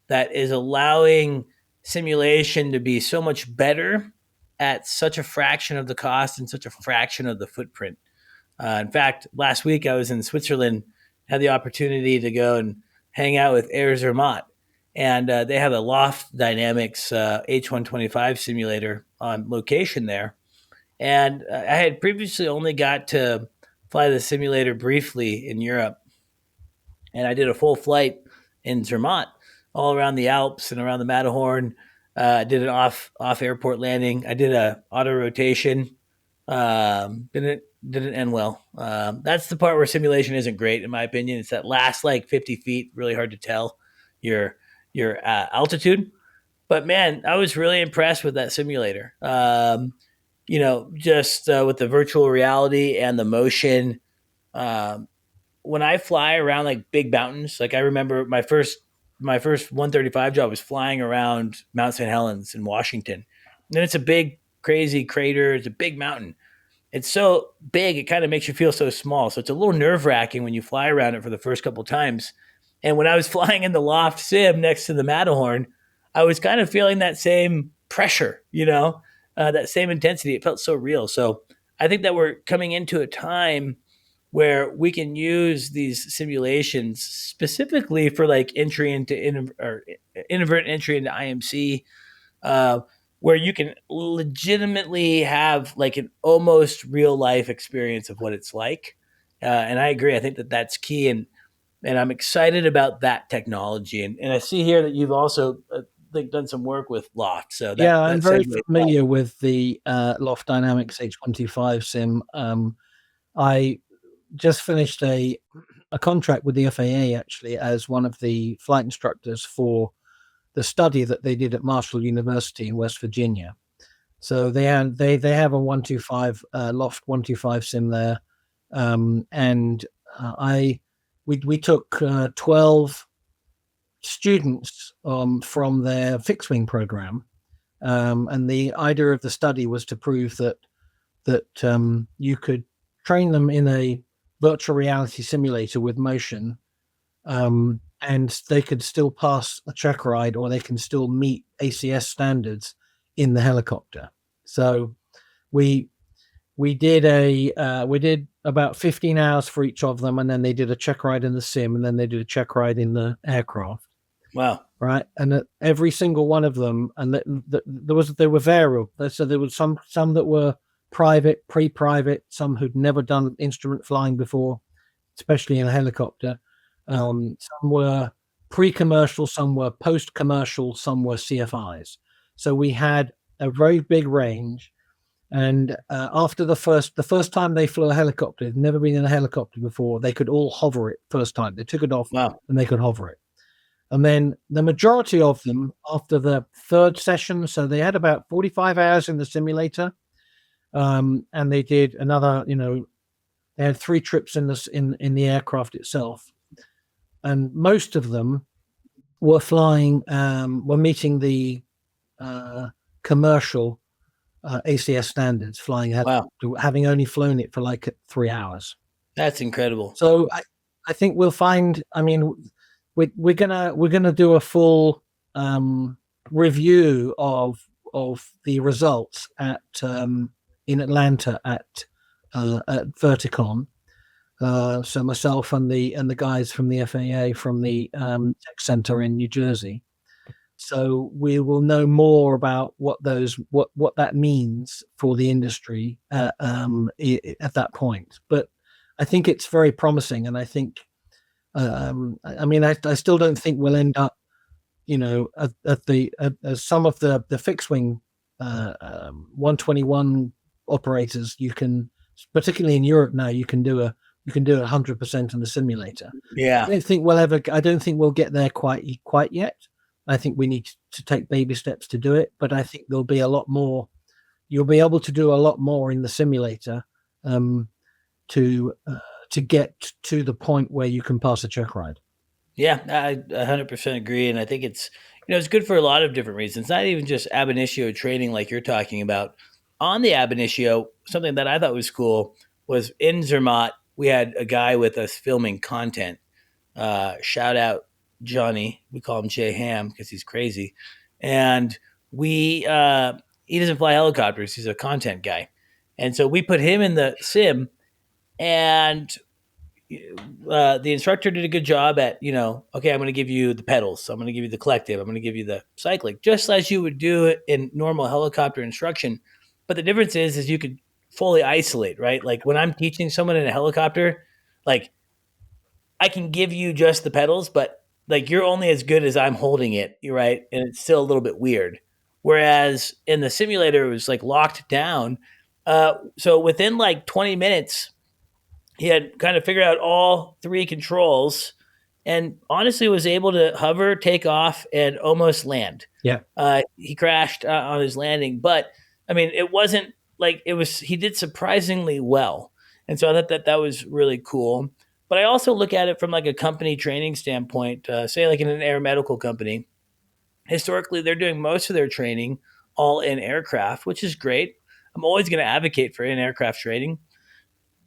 that is allowing simulation to be so much better at such a fraction of the cost and such a fraction of the footprint. In fact, last week I was in Switzerland, had the opportunity to go and hang out with Air Zermatt, and they have a Loft Dynamics H125 simulator on location there. And I had previously only got to fly the simulator briefly in Europe, and I did a full flight in Zermatt, all around the Alps and around the Matterhorn. Did an off airport landing. I did a auto rotation. Didn't end well. That's the part where simulation isn't great, in my opinion. It's that last 50 feet, really hard to tell your altitude. But man, I was really impressed with that simulator. Just with the virtual reality and the motion. When I fly around big mountains, I remember my first 135 job was flying around Mount St. Helens in Washington. And it's a big, crazy crater. It's a big mountain. It's so big, it kind of makes you feel so small. So it's a little nerve-wracking when you fly around it for the first couple times. And when I was flying in the Loft Sim next to the Matterhorn, I was kind of feeling that same pressure, that same intensity. It felt so real. So I think that we're coming into a time where we can use these simulations specifically for entry into inadvertent entry into IMC, where you can legitimately have an almost real life experience of what it's like. And I agree. I think that that's key. And I'm excited about that technology. And I see here that you've also done some work with Loft. So I'm very familiar with the Loft Dynamics H125 sim. I just finished a contract with the FAA actually as one of the flight instructors for the study that they did at Marshall University in West Virginia. So they have a 125 loft 125 sim there, and I we took 12 students from their fixed wing program, and the idea of the study was to prove that you could train them in a virtual reality simulator with motion, and they could still pass a check ride, or they can still meet ACS standards in the helicopter. So we we did about 15 hours for each of them, and then they did a check ride in the sim, and then they did a check ride in the aircraft. Wow. Right, and every single one of them, and they were variable. So there was some that were private, pre-private, some who'd never done instrument flying before, especially in a helicopter. Some were pre-commercial, some were post-commercial, some were CFIs. So we had a very big range. And after the first time they flew a helicopter, they'd never been in a helicopter before, they could all hover it first time. They took it off, Wow. and they could hover it. And then the majority of them, after the third session, so they had about 45 hours in the simulator, and they did another, they had 3 trips in the aircraft itself, and most of them were flying, were meeting the commercial ACS standards, flying having only flown it for like 3 hours. That's incredible. So I think we'll find. I mean, we're gonna do a full review of the results at in Atlanta at Verticon. So myself and the guys from the FAA from the Tech Center in New Jersey. So we will know more about what that means for the industry at that point. But I think it's very promising, and I think. I still don't think we'll end up, at some of the fixed wing 121 operators. You can, particularly in Europe now, you can do 100% on the simulator. Yeah. I don't think we'll get there quite yet. I think we need to take baby steps to do it, but I think there'll be a lot more. You'll be able to do a lot more in the simulator to get to the point where you can pass a check ride. Yeah, I 100% agree. And I think it's good for a lot of different reasons, not even just ab initio training like you're talking about. On the ab initio, something that I thought was cool was in Zermatt, we had a guy with us filming content. Shout out Johnny. We call him Jay Ham because he's crazy. And he doesn't fly helicopters. He's a content guy. And so we put him in the sim, and the instructor did a good job at, okay, I'm going to give you the pedals. I'm going to give you the collective. I'm going to give you the cyclic, just as you would do it in normal helicopter instruction. But the difference is you could fully isolate, right? Like when I'm teaching someone in a helicopter, like I can give you just the pedals, but like you're only as good as I'm holding it, right? And it's still a little bit weird. Whereas in the simulator, it was like locked down. So within like 20 minutes, he had kind of figured out all 3 controls, and honestly was able to hover, take off, and almost land. Yeah. He crashed on his landing, but I mean, it wasn't like it was. He did surprisingly well, and so I thought that was really cool. But I also look at it from like a company training standpoint. Say like in an air medical company, historically they're doing most of their training all in aircraft, which is great. I'm always going to advocate for in aircraft training.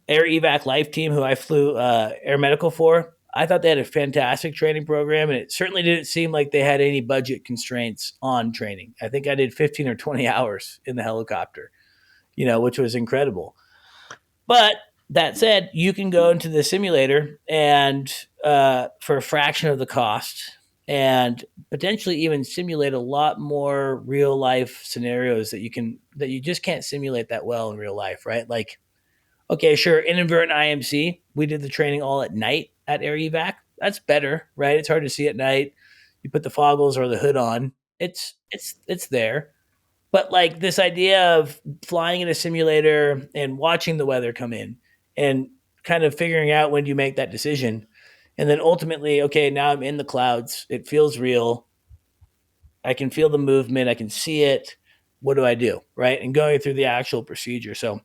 Air Evac Life Team, who I flew air medical for, I thought they had a fantastic training program, and it certainly didn't seem like they had any budget constraints on training. I think I did 15 or 20 hours in the helicopter, which was incredible. But that said, you can go into the simulator and for a fraction of the cost, and potentially even simulate a lot more real life scenarios that you just can't simulate that well in real life, right? Like, okay, sure, inadvertent IMC, we did the training all at night at Air Evac. That's better, right? It's hard to see at night. You put the foggles or the hood on. It's there. But like this idea of flying in a simulator and watching the weather come in and kind of figuring out when you make that decision. And then ultimately, okay, now I'm in the clouds. It feels real. I can feel the movement. I can see it. what do I do? Right. And going through the actual procedure. So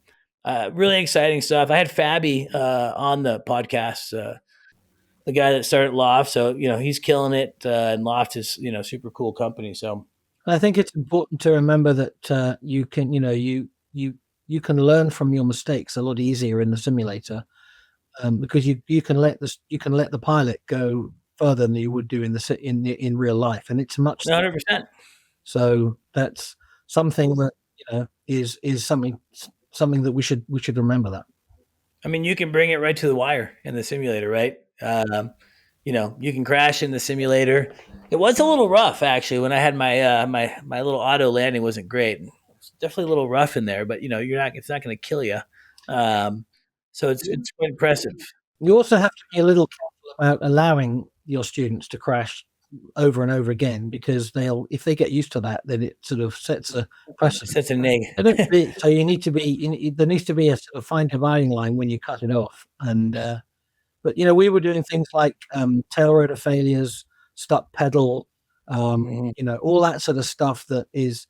really exciting stuff. I had Fabi on the podcast, the guy that started Loft. So, he's killing it. And Loft is, super cool company. So I think it's important to remember that you can, you can learn from your mistakes a lot easier in the simulator, because you can let the pilot go further than you would do in real life, and it's much 100%. so that's something that is something that we should remember that. I mean, you can bring it right to the wire in the simulator, right? You can crash in the simulator. It was a little rough actually when I had my my little auto landing wasn't great. It's definitely a little rough in there, but it's not going to kill you. So it's quite impressive. You also have to be a little careful about allowing your students to crash over and over again, because if they get used to that, then it sort of sets a precedent. Sets a neg. So there needs to be a sort of fine dividing line when you cut it off. And but we were doing things like tail rotor failures, stuck pedal, all that sort of stuff that is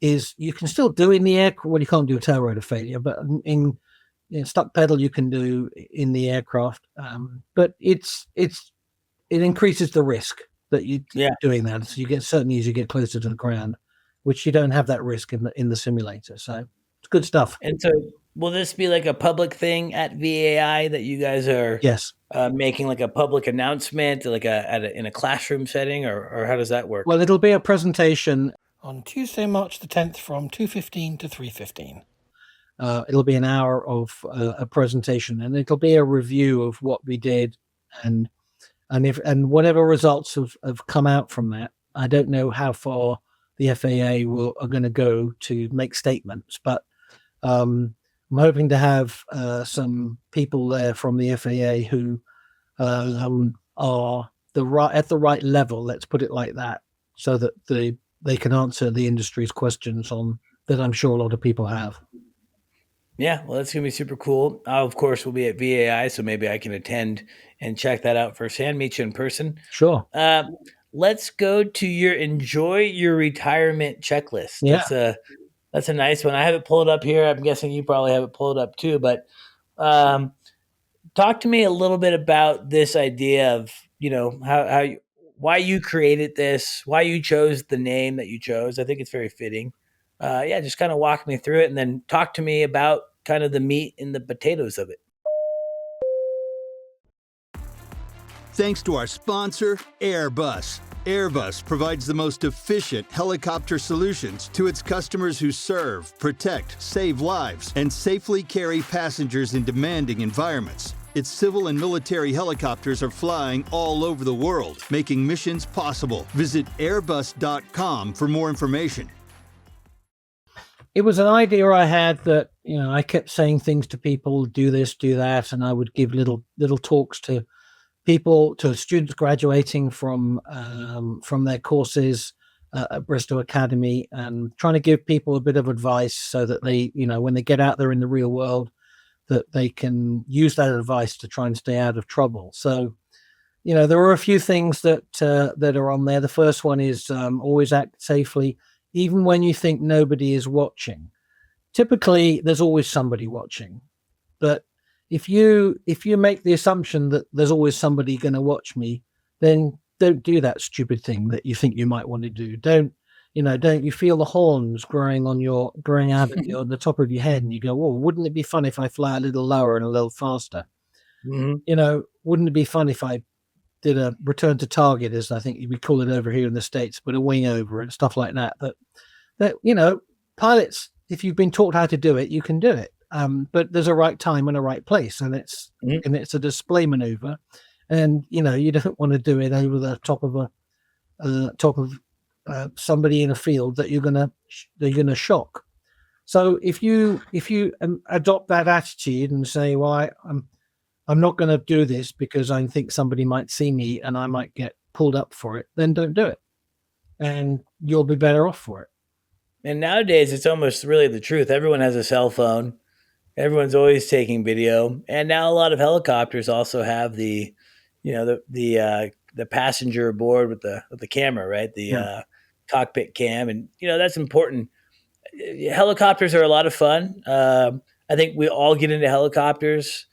you can still do in the air. Well, you can't do a tail rotor failure, but in stuck pedal you can do in the aircraft. But it increases the risk that you doing that. So you get, certainly as you get closer to the ground, which you don't have that risk in the simulator. So it's good stuff. And so will this be like a public thing at VAI that you guys are making like a public announcement, like in a classroom setting, or how does that work? Well, it'll be a presentation on Tuesday, March the 10th from 2:15 to 3:15. It'll be an hour of a presentation, and it'll be a review of what we did, and whatever results have come out from that. I don't know how far the FAA are going to go to make statements, but I'm hoping to have some people there from the FAA who are at the right level. Let's put it like that, so that they can answer the industry's questions that I'm sure a lot of people have. Yeah, well, that's going to be super cool. I, of course, will be at VAI, so maybe I can attend and check that out firsthand, meet you in person. Sure. Let's go to your enjoy your retirement checklist. Yeah. That's a nice one. I have it pulled up here. I'm guessing you probably have it pulled up too. But talk to me a little bit about this idea of, why you created this, why you chose the name that you chose. I think it's very fitting. Just kind of walk me through it, and then talk to me about kind of the meat and the potatoes of it. Thanks to our sponsor, Airbus. Airbus provides the most efficient helicopter solutions to its customers who serve, protect, save lives, and safely carry passengers in demanding environments. Its civil and military helicopters are flying all over the world, making missions possible. Visit airbus.com for more information. It was an idea I had that, I kept saying things to people, do this, do that, and I would give little talks to people, to students graduating from their courses at Bristol Academy, and trying to give people a bit of advice so that they, when they get out there in the real world, that they can use that advice to try and stay out of trouble. So, there are a few things that are on there. The first one is always act safely, even when you think nobody is watching. Typically, there's always somebody watching. But if you make the assumption that there's always somebody going to watch me, then don't do that stupid thing that you think you might want to do. Don't you feel the horns growing out of the top of your head, and you go, "Oh, wouldn't it be fun if I fly a little lower and a little faster?" Mm-hmm. Wouldn't it be fun if I did a return to target, as I think we call it over here in the States, but a wing over and stuff like that. That pilots, if you've been taught how to do it, you can do it. But there's a right time and a right place, and it's a display maneuver, and you don't want to do it over the top of somebody in a field that you're gonna shock. So if you adopt that attitude and say, "Well, I'm not going to do this because I think somebody might see me and I might get pulled up for it," then don't do it, and you'll be better off for it. And nowadays, it's almost really the truth. Everyone has a cell phone. Everyone's always taking video, and now a lot of helicopters also have the passenger aboard with the camera, right? The cockpit cam, and that's important. helicopters are a lot of fun. I think we all get into helicopters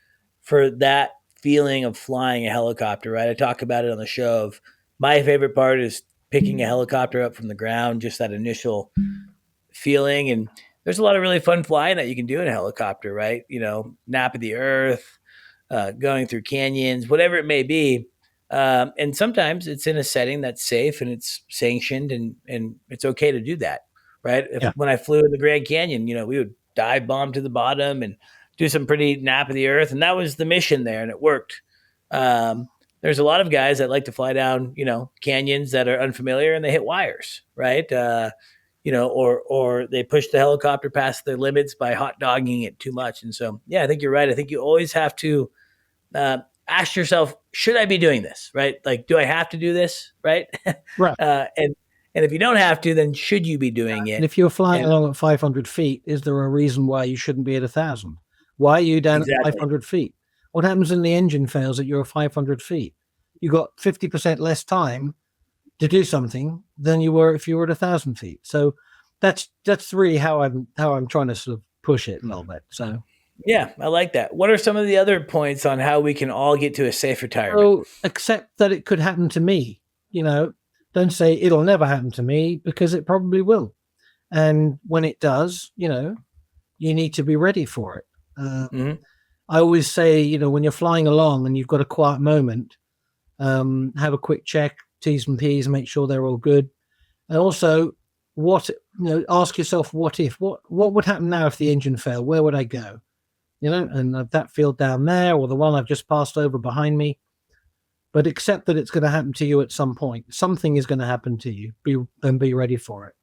for that feeling of flying a helicopter, right? I talk about it on the show. Of my favorite part is picking a helicopter up from the ground, just that initial feeling. And there's a lot of really fun flying that you can do in a helicopter, right? Nap of the earth, going through canyons, whatever it may be. And sometimes it's in a setting that's safe and it's sanctioned, and it's okay to do that, right? When I flew in the Grand Canyon, we would dive bomb to the bottom and do some pretty nap of the earth. And that was the mission there, and it worked. There's a lot of guys that like to fly down, canyons that are unfamiliar and they hit wires, right? Or they push the helicopter past their limits by hot dogging it too much. And so, yeah, I think you're right. I think you always have to ask yourself, should I be doing this? Right? Like, do I have to do this? Right? Right. And if you don't have to, then should you be doing it? And if you're flying along at 500 feet, is there a reason why you shouldn't be at 1,000? Why are you down at 500 feet? What happens when the engine fails at your 500 feet? You got 50% less time to do something than you were if you were at 1,000 feet. So that's really how I'm trying to sort of push it a little bit. So yeah, I like that. What are some of the other points on how we can all get to a safe retirement? So accept that it could happen to me. Don't say it'll never happen to me, because it probably will. And when it does, you need to be ready for it. I always say, when you're flying along and you've got a quiet moment, have a quick check, T's and P's, make sure they're all good. And also, ask yourself, what if? What would happen now if the engine failed? Where would I go? And that field down there, or the one I've just passed over behind me. But accept that it's going to happen to you at some point. Something is going to happen to you. Be ready for it.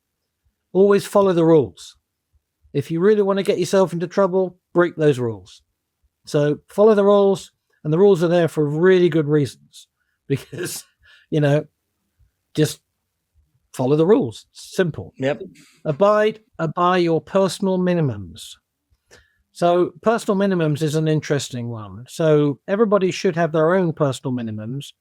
Always follow the rules. If you really want to get yourself into trouble, break those rules. So follow the rules, and the rules are there for really good reasons. Because, just follow the rules. Simple. Yep. Abide by your personal minimums. So personal minimums is an interesting one. So everybody should have their own personal minimums,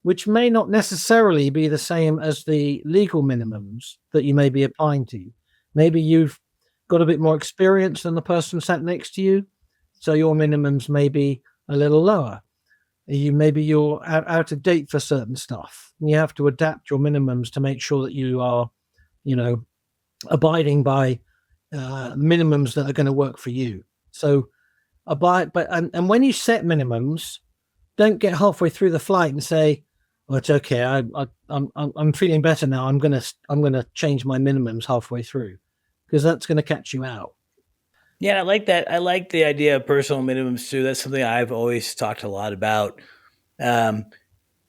which may not necessarily be the same as the legal minimums that you may be applying to. Maybe you've got a bit more experience than the person sat next to you, so your minimums may be a little lower. Maybe you're out of date for certain stuff, and you have to adapt your minimums to make sure that you are, abiding by minimums that are going to work for you. So and when you set minimums, don't get halfway through the flight and say, "Well, it's okay. I'm feeling better now. I'm gonna change my minimums halfway through," because that's going to catch you out. Yeah, I like that. I like the idea of personal minimums too. That's something I've always talked a lot about.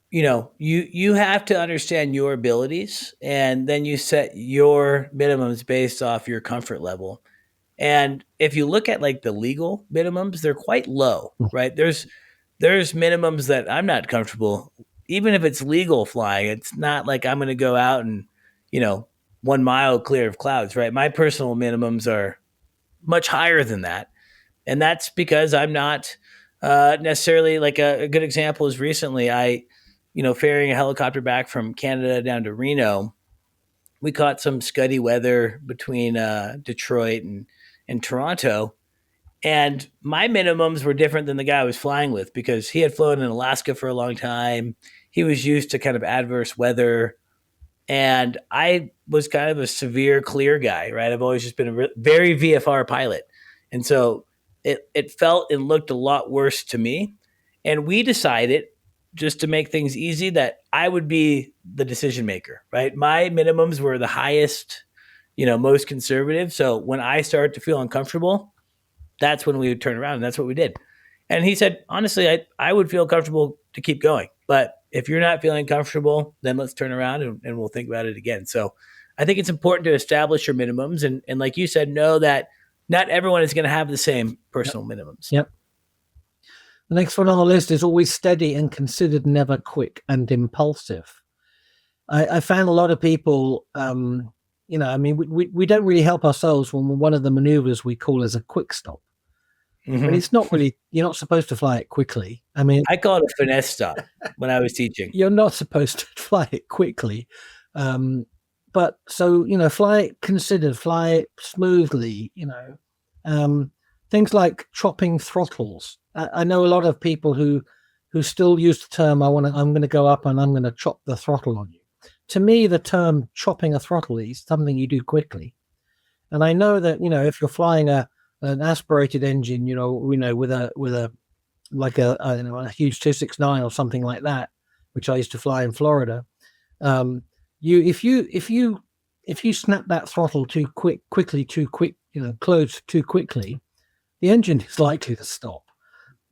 You have to understand your abilities, and then you set your minimums based off your comfort level. And if you look at like the legal minimums, they're quite low, right? There's minimums that I'm not comfortable, even if it's legal flying. It's not like I'm going to go out and, 1 mile clear of clouds, right? My personal minimums are much higher than that. And that's because I'm not necessarily, like a good example is recently ferrying a helicopter back from Canada down to Reno. We caught some scuddy weather between Detroit and Toronto. And my minimums were different than the guy I was flying with, because he had flown in Alaska for a long time. He was used to kind of adverse weather. And I was kind of a severe clear guy, right? I've always just been a very VFR pilot. And so it felt and looked a lot worse to me. And we decided, just to make things easy, that I would be the decision maker, right? My minimums were the highest, most conservative. So when I started to feel uncomfortable, that's when we would turn around, and that's what we did. And he said, honestly, I would feel comfortable to keep going. But if you're not feeling comfortable, then let's turn around and we'll think about it again. So I think it's important to establish your minimums. And like you said, know that not everyone is going to have the same personal minimums. Yep. The next one on the list is always steady and considered, never quick and impulsive. I found a lot of people, we don't really help ourselves when one of the maneuvers we call as a quick stop. Mm-hmm. But it's not really, you're not supposed to fly it quickly. I call it a finesse stop when I was teaching. You're not supposed to fly it quickly. but so, fly it considered, fly it smoothly, things like chopping throttles. I know a lot of people who still use the term, I'm going to go up and I'm going to chop the throttle on you. To me, the term chopping a throttle is something you do quickly. And I know that, if you're flying an aspirated engine, with a like I don't know, a huge 269 or something like that, which I used to fly in Florida. If you snap that throttle too quick, close too quickly, the engine is likely to stop.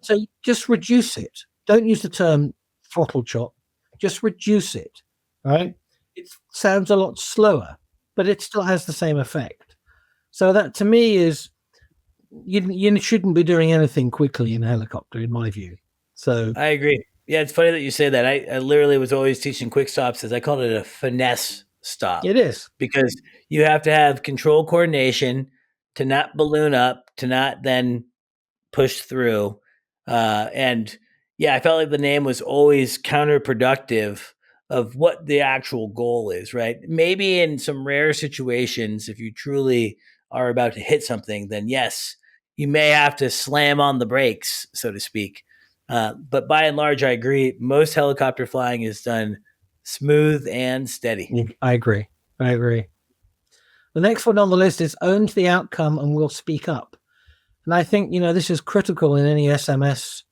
So just reduce it. Don't use the term throttle chop. Just reduce it. Right? It sounds a lot slower, but it still has the same effect. So that to me is, you shouldn't be doing anything quickly in a helicopter, in my view. So I agree. Yeah, it's funny that you say that. I literally was always teaching quick stops, as I called it, a finesse stop. it is. Because you have to have control coordination to not balloon up, to not then push through. And yeah, I felt like the name was always counterproductive of what the actual goal is, right? Maybe in some rare situations, if you truly are about to hit something, then yes, you may have to slam on the brakes, so to speak. But by and large, I agree. Most helicopter flying is done smooth and steady. I agree. The next one on the list is own the outcome and will speak up. And I think, this is critical in any SMS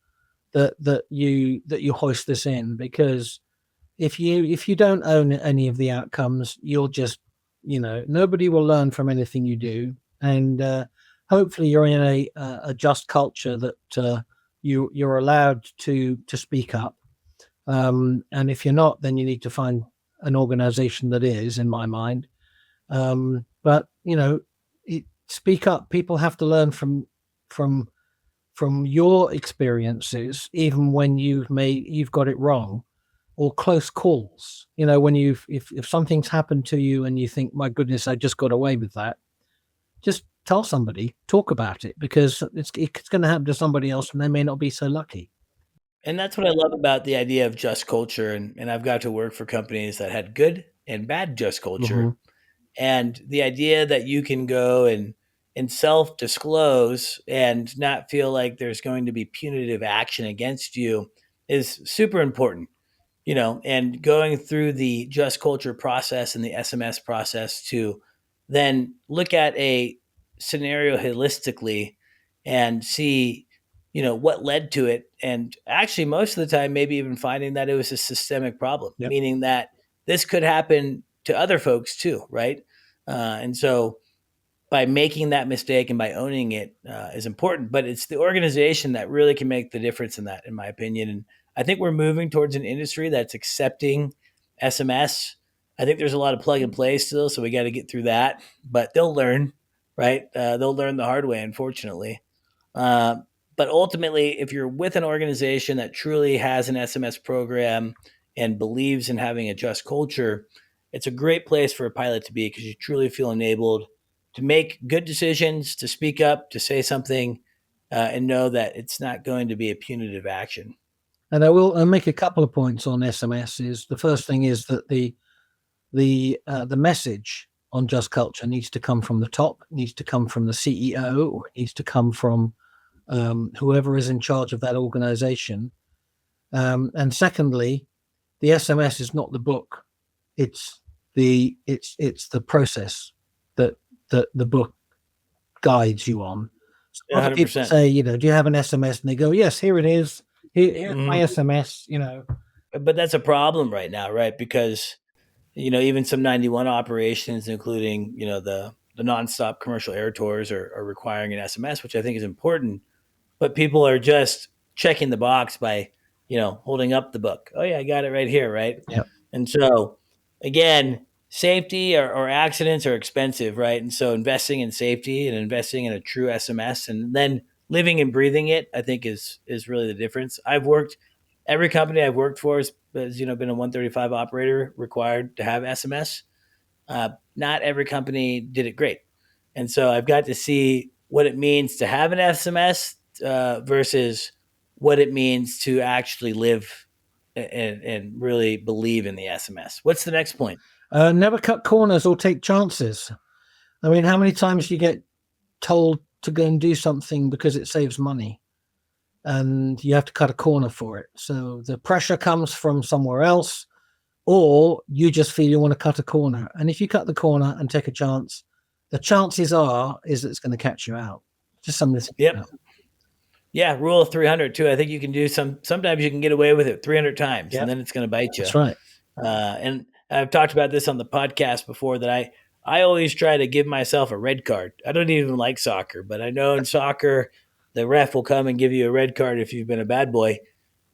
that you hoist this in, because if you don't own any of the outcomes, you'll just, nobody will learn from anything you do. And hopefully you're in a just culture that you're allowed to speak up. And if you're not, then you need to find an organization that is, in my mind. But speak up. People have to learn from your experiences, even when you've got it wrong, or close calls. When if something's happened to you and you think, my goodness, I just got away with that, just tell somebody, talk about it, because it's going to happen to somebody else and they may not be so lucky. And that's what I love about the idea of just culture. And I've got to work for companies that had good and bad just culture. Mm-hmm. And the idea that you can go and self-disclose and not feel like there's going to be punitive action against you is super important. And going through the just culture process and the SMS process to then look at a scenario holistically and see, what led to it. And actually, most of the time, maybe even finding that it was a systemic problem, Yep. meaning that this could happen to other folks too, right? And so by making that mistake and by owning it is important, but it's the organization that really can make the difference in that, in my opinion. And I think we're moving towards an industry that's accepting SMS. I think there's a lot of plug and play still, so we got to get through that, but they'll learn, right? They'll learn the hard way, unfortunately. But ultimately, if you're with an organization that truly has an SMS program and believes in having a just culture, it's a great place for a pilot to be, because you truly feel enabled to make good decisions, to speak up, to say something, and know that it's not going to be a punitive action. And I'll make a couple of points on SMS. Is the first thing is that the message on just culture needs to come from the top, needs to come from the CEO, or needs to come from whoever is in charge of that organization. And secondly, the SMS is not the book; it's the process that the book guides you on. So a lot of people say, do you have an SMS? And they go, yes, here it is. Here's my SMS. But that's a problem right now, right? Because even some 91 operations, including the nonstop commercial air tours, are requiring an SMS, which I think is important. But people are just checking the box by holding up the book. Oh yeah, I got it right here, right? Yep. And so again, safety or accidents are expensive, right? And so investing in safety and investing in a true SMS and then living and breathing it, I think is really the difference. Every company I've worked for has been a 135 operator required to have SMS. Not every company did it great. And so I've got to see what it means to have an SMS versus what it means to actually live and really believe in the SMS. What's the next point? Never cut corners or take chances. I mean, how many times do you get told to go and do something because it saves money and you have to cut a corner for it? So the pressure comes from somewhere else, or you just feel you want to cut a corner. And if you cut the corner and take a chance, the chances is it's going to catch you out. Just something to think about. Yeah, rule of 300 too. I think you can do sometimes you can get away with it 300 times, and then it's going to bite you. That's right. And I've talked about this on the podcast before, that I always try to give myself a red card. I don't even like soccer, but I know in soccer, the ref will come and give you a red card if you've been a bad boy.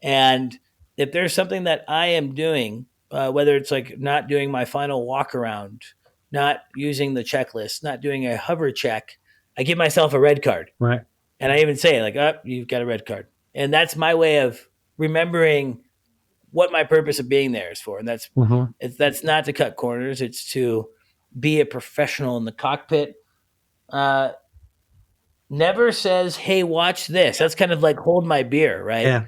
And if there's something that I am doing, whether it's like not doing my final walk around, not using the checklist, not doing a hover check, I give myself a red card. Right. And I even say, like, oh, you've got a red card. And that's my way of remembering what my purpose of being there is for. And that's that's not to cut corners. It's to be a professional in the cockpit. Never says, hey, watch this. That's kind of like hold my beer, right? Yeah.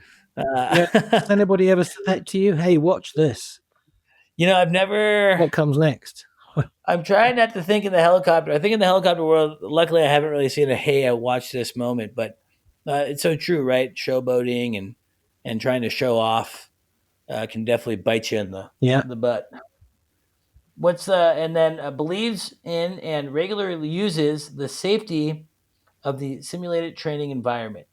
Has anybody ever said that to you? Hey, watch this. I've never. What comes next? I'm trying not to think in the helicopter. I think in the helicopter world, luckily, I haven't really seen a hey, I watched this moment, but it's so true, right? Showboating and trying to show off can definitely bite you in the butt. And then believes in and regularly uses the safety of the simulated training environment.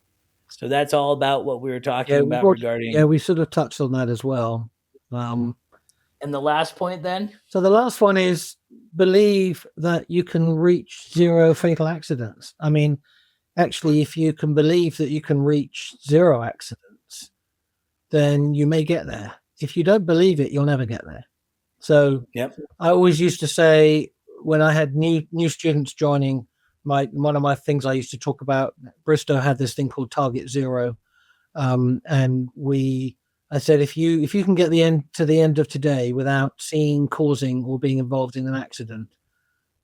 So that's all about what we were talking about regarding. Yeah, we sort of touched on that as well. And the last point then? So the last one is believe that you can reach zero fatal accidents. I mean, actually, if you can believe that you can reach zero accidents, then you may get there. If you don't believe it, you'll never get there. So I always used to say, when I had new students joining, one of my things I used to talk about, Bristow had this thing called Target Zero. And I said, if you can get to the end of today without seeing, causing, or being involved in an accident,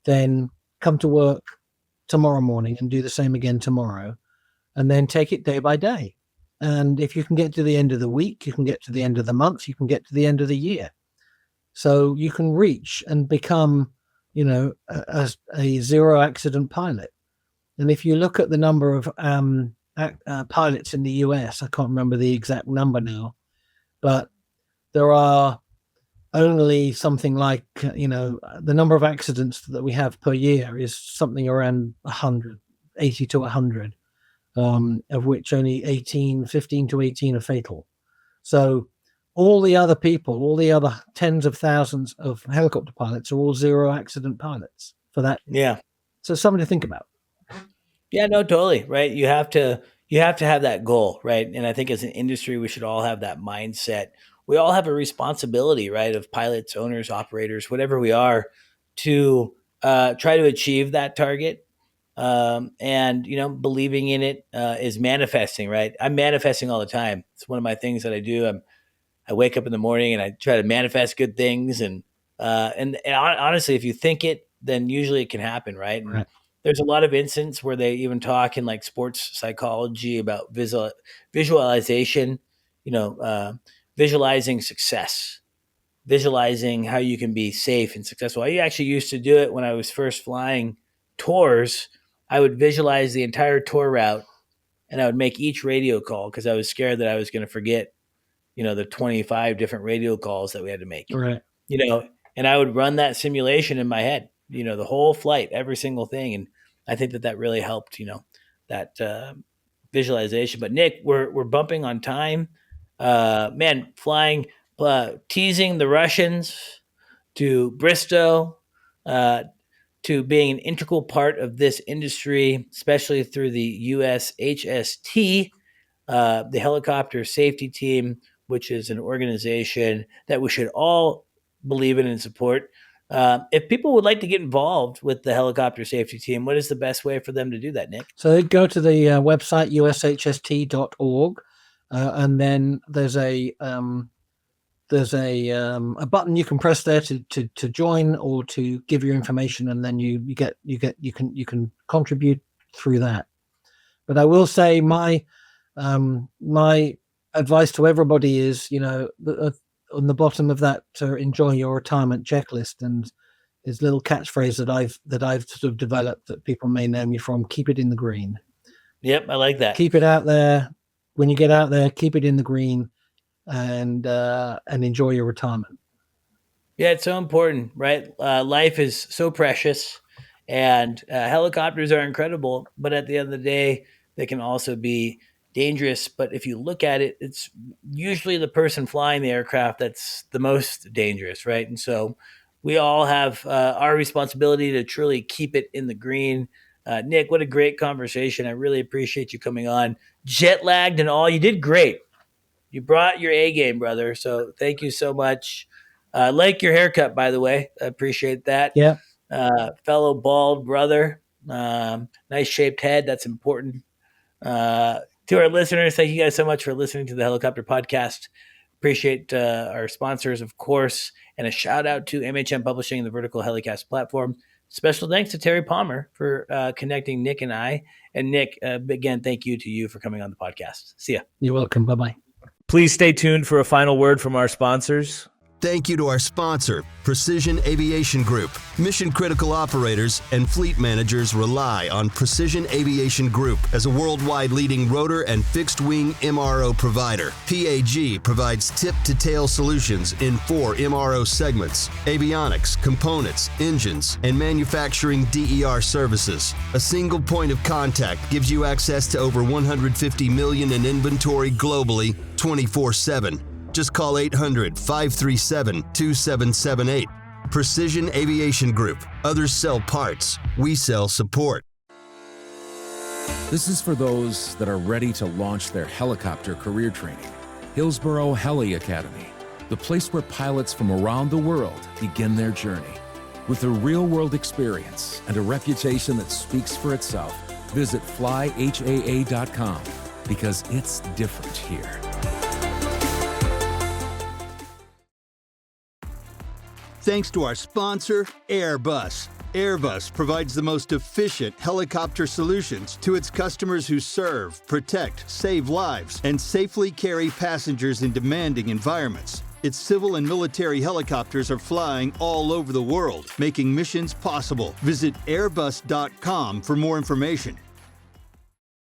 then come to work tomorrow morning and do the same again tomorrow, and then take it day by day. And if you can get to the end of the week, you can get to the end of the month, you can get to the end of the year. So you can reach and become, a zero accident pilot. And if you look at the number of pilots in the US, I can't remember the exact number now, but there are only something like, the number of accidents that we have per year is something around 100, 80 to 100, of which only 15 to 18 are fatal. So all the other people, all the other tens of thousands of helicopter pilots are all zero accident pilots for that. Yeah. So something to think about. Yeah, no, totally. Right. You have to have that goal. Right. And I think as an industry, we should all have that mindset. We all have a responsibility, right, of pilots, owners, operators, whatever we are, to try to achieve that target. And, believing in it is manifesting, right? I'm manifesting all the time. It's one of my things that I do. I wake up in the morning and I try to manifest good things. And honestly, if you think it, then usually it can happen, right? And there's a lot of instances where they even talk in like sports psychology about visualization, visualizing success, visualizing how you can be safe and successful. I actually used to do it when I was first flying tours. I would visualize the entire tour route and I would make each radio call because I was scared that I was going to forget, the 25 different radio calls that we had to make, right? And I would run that simulation in my head, the whole flight, every single thing. And I think that really helped, that visualization. But Nick, we're bumping on time. Flying, teasing the Russians to Bristow, to being an integral part of this industry, especially through the USHST, the Helicopter Safety Team, which is an organization that we should all believe in and support. If people would like to get involved with the Helicopter Safety Team, what is the best way for them to do that, Nick? So they go to the website, ushst.org, and then there's a button you can press there to join or to give your information, and then you can contribute through that. But I will say my advice to everybody is, on the bottom of that, enjoy your retirement checklist, and his little catchphrase that I've sort of developed that people may know me from: keep it in the green. Yep, I like that. Keep it out there. When you get out there, keep it in the green, and enjoy your retirement. Yeah, it's so important, right? Life is so precious, and helicopters are incredible, but at the end of the day, they can also be dangerous. But if you look at it, it's usually the person flying the aircraft that's the most dangerous, right? And so we all have our responsibility to truly keep it in the green. Nick, what a great conversation. I really appreciate you coming on. Jet lagged and all, you did great. You brought your A game, brother. So thank you so much. Like your haircut, by the way. I appreciate that. Yeah. Fellow bald brother. Nice shaped head. That's important. To our listeners, thank you guys so much for listening to the Helicopter Podcast. Appreciate our sponsors, of course, and a shout out to MHM Publishing and the Vertical HeliCASTS platform. Special thanks to Terry Palmer for connecting Nick and I. And Nick, again, thank you to you for coming on the podcast. See ya. You're welcome. Bye-bye. Please stay tuned for a final word from our sponsors. Thank you to our sponsor, Precision Aviation Group. Mission-critical operators and fleet managers rely on Precision Aviation Group as a worldwide leading rotor and fixed-wing MRO provider. PAG provides tip-to-tail solutions in 4 MRO segments: avionics, components, engines, and manufacturing DER services. A single point of contact gives you access to over 150 million in inventory globally, 24/7. Just call 800-537-2778. Precision Aviation Group. Others sell parts. We sell support. This is for those that are ready to launch their helicopter career training. Hillsborough Heli Academy, the place where pilots from around the world begin their journey. With a real-world experience and a reputation that speaks for itself, visit flyhaa.com, because it's different here. Thanks to our sponsor, Airbus. Airbus provides the most efficient helicopter solutions to its customers who serve, protect, save lives, and safely carry passengers in demanding environments. Its civil and military helicopters are flying all over the world, making missions possible. Visit airbus.com for more information.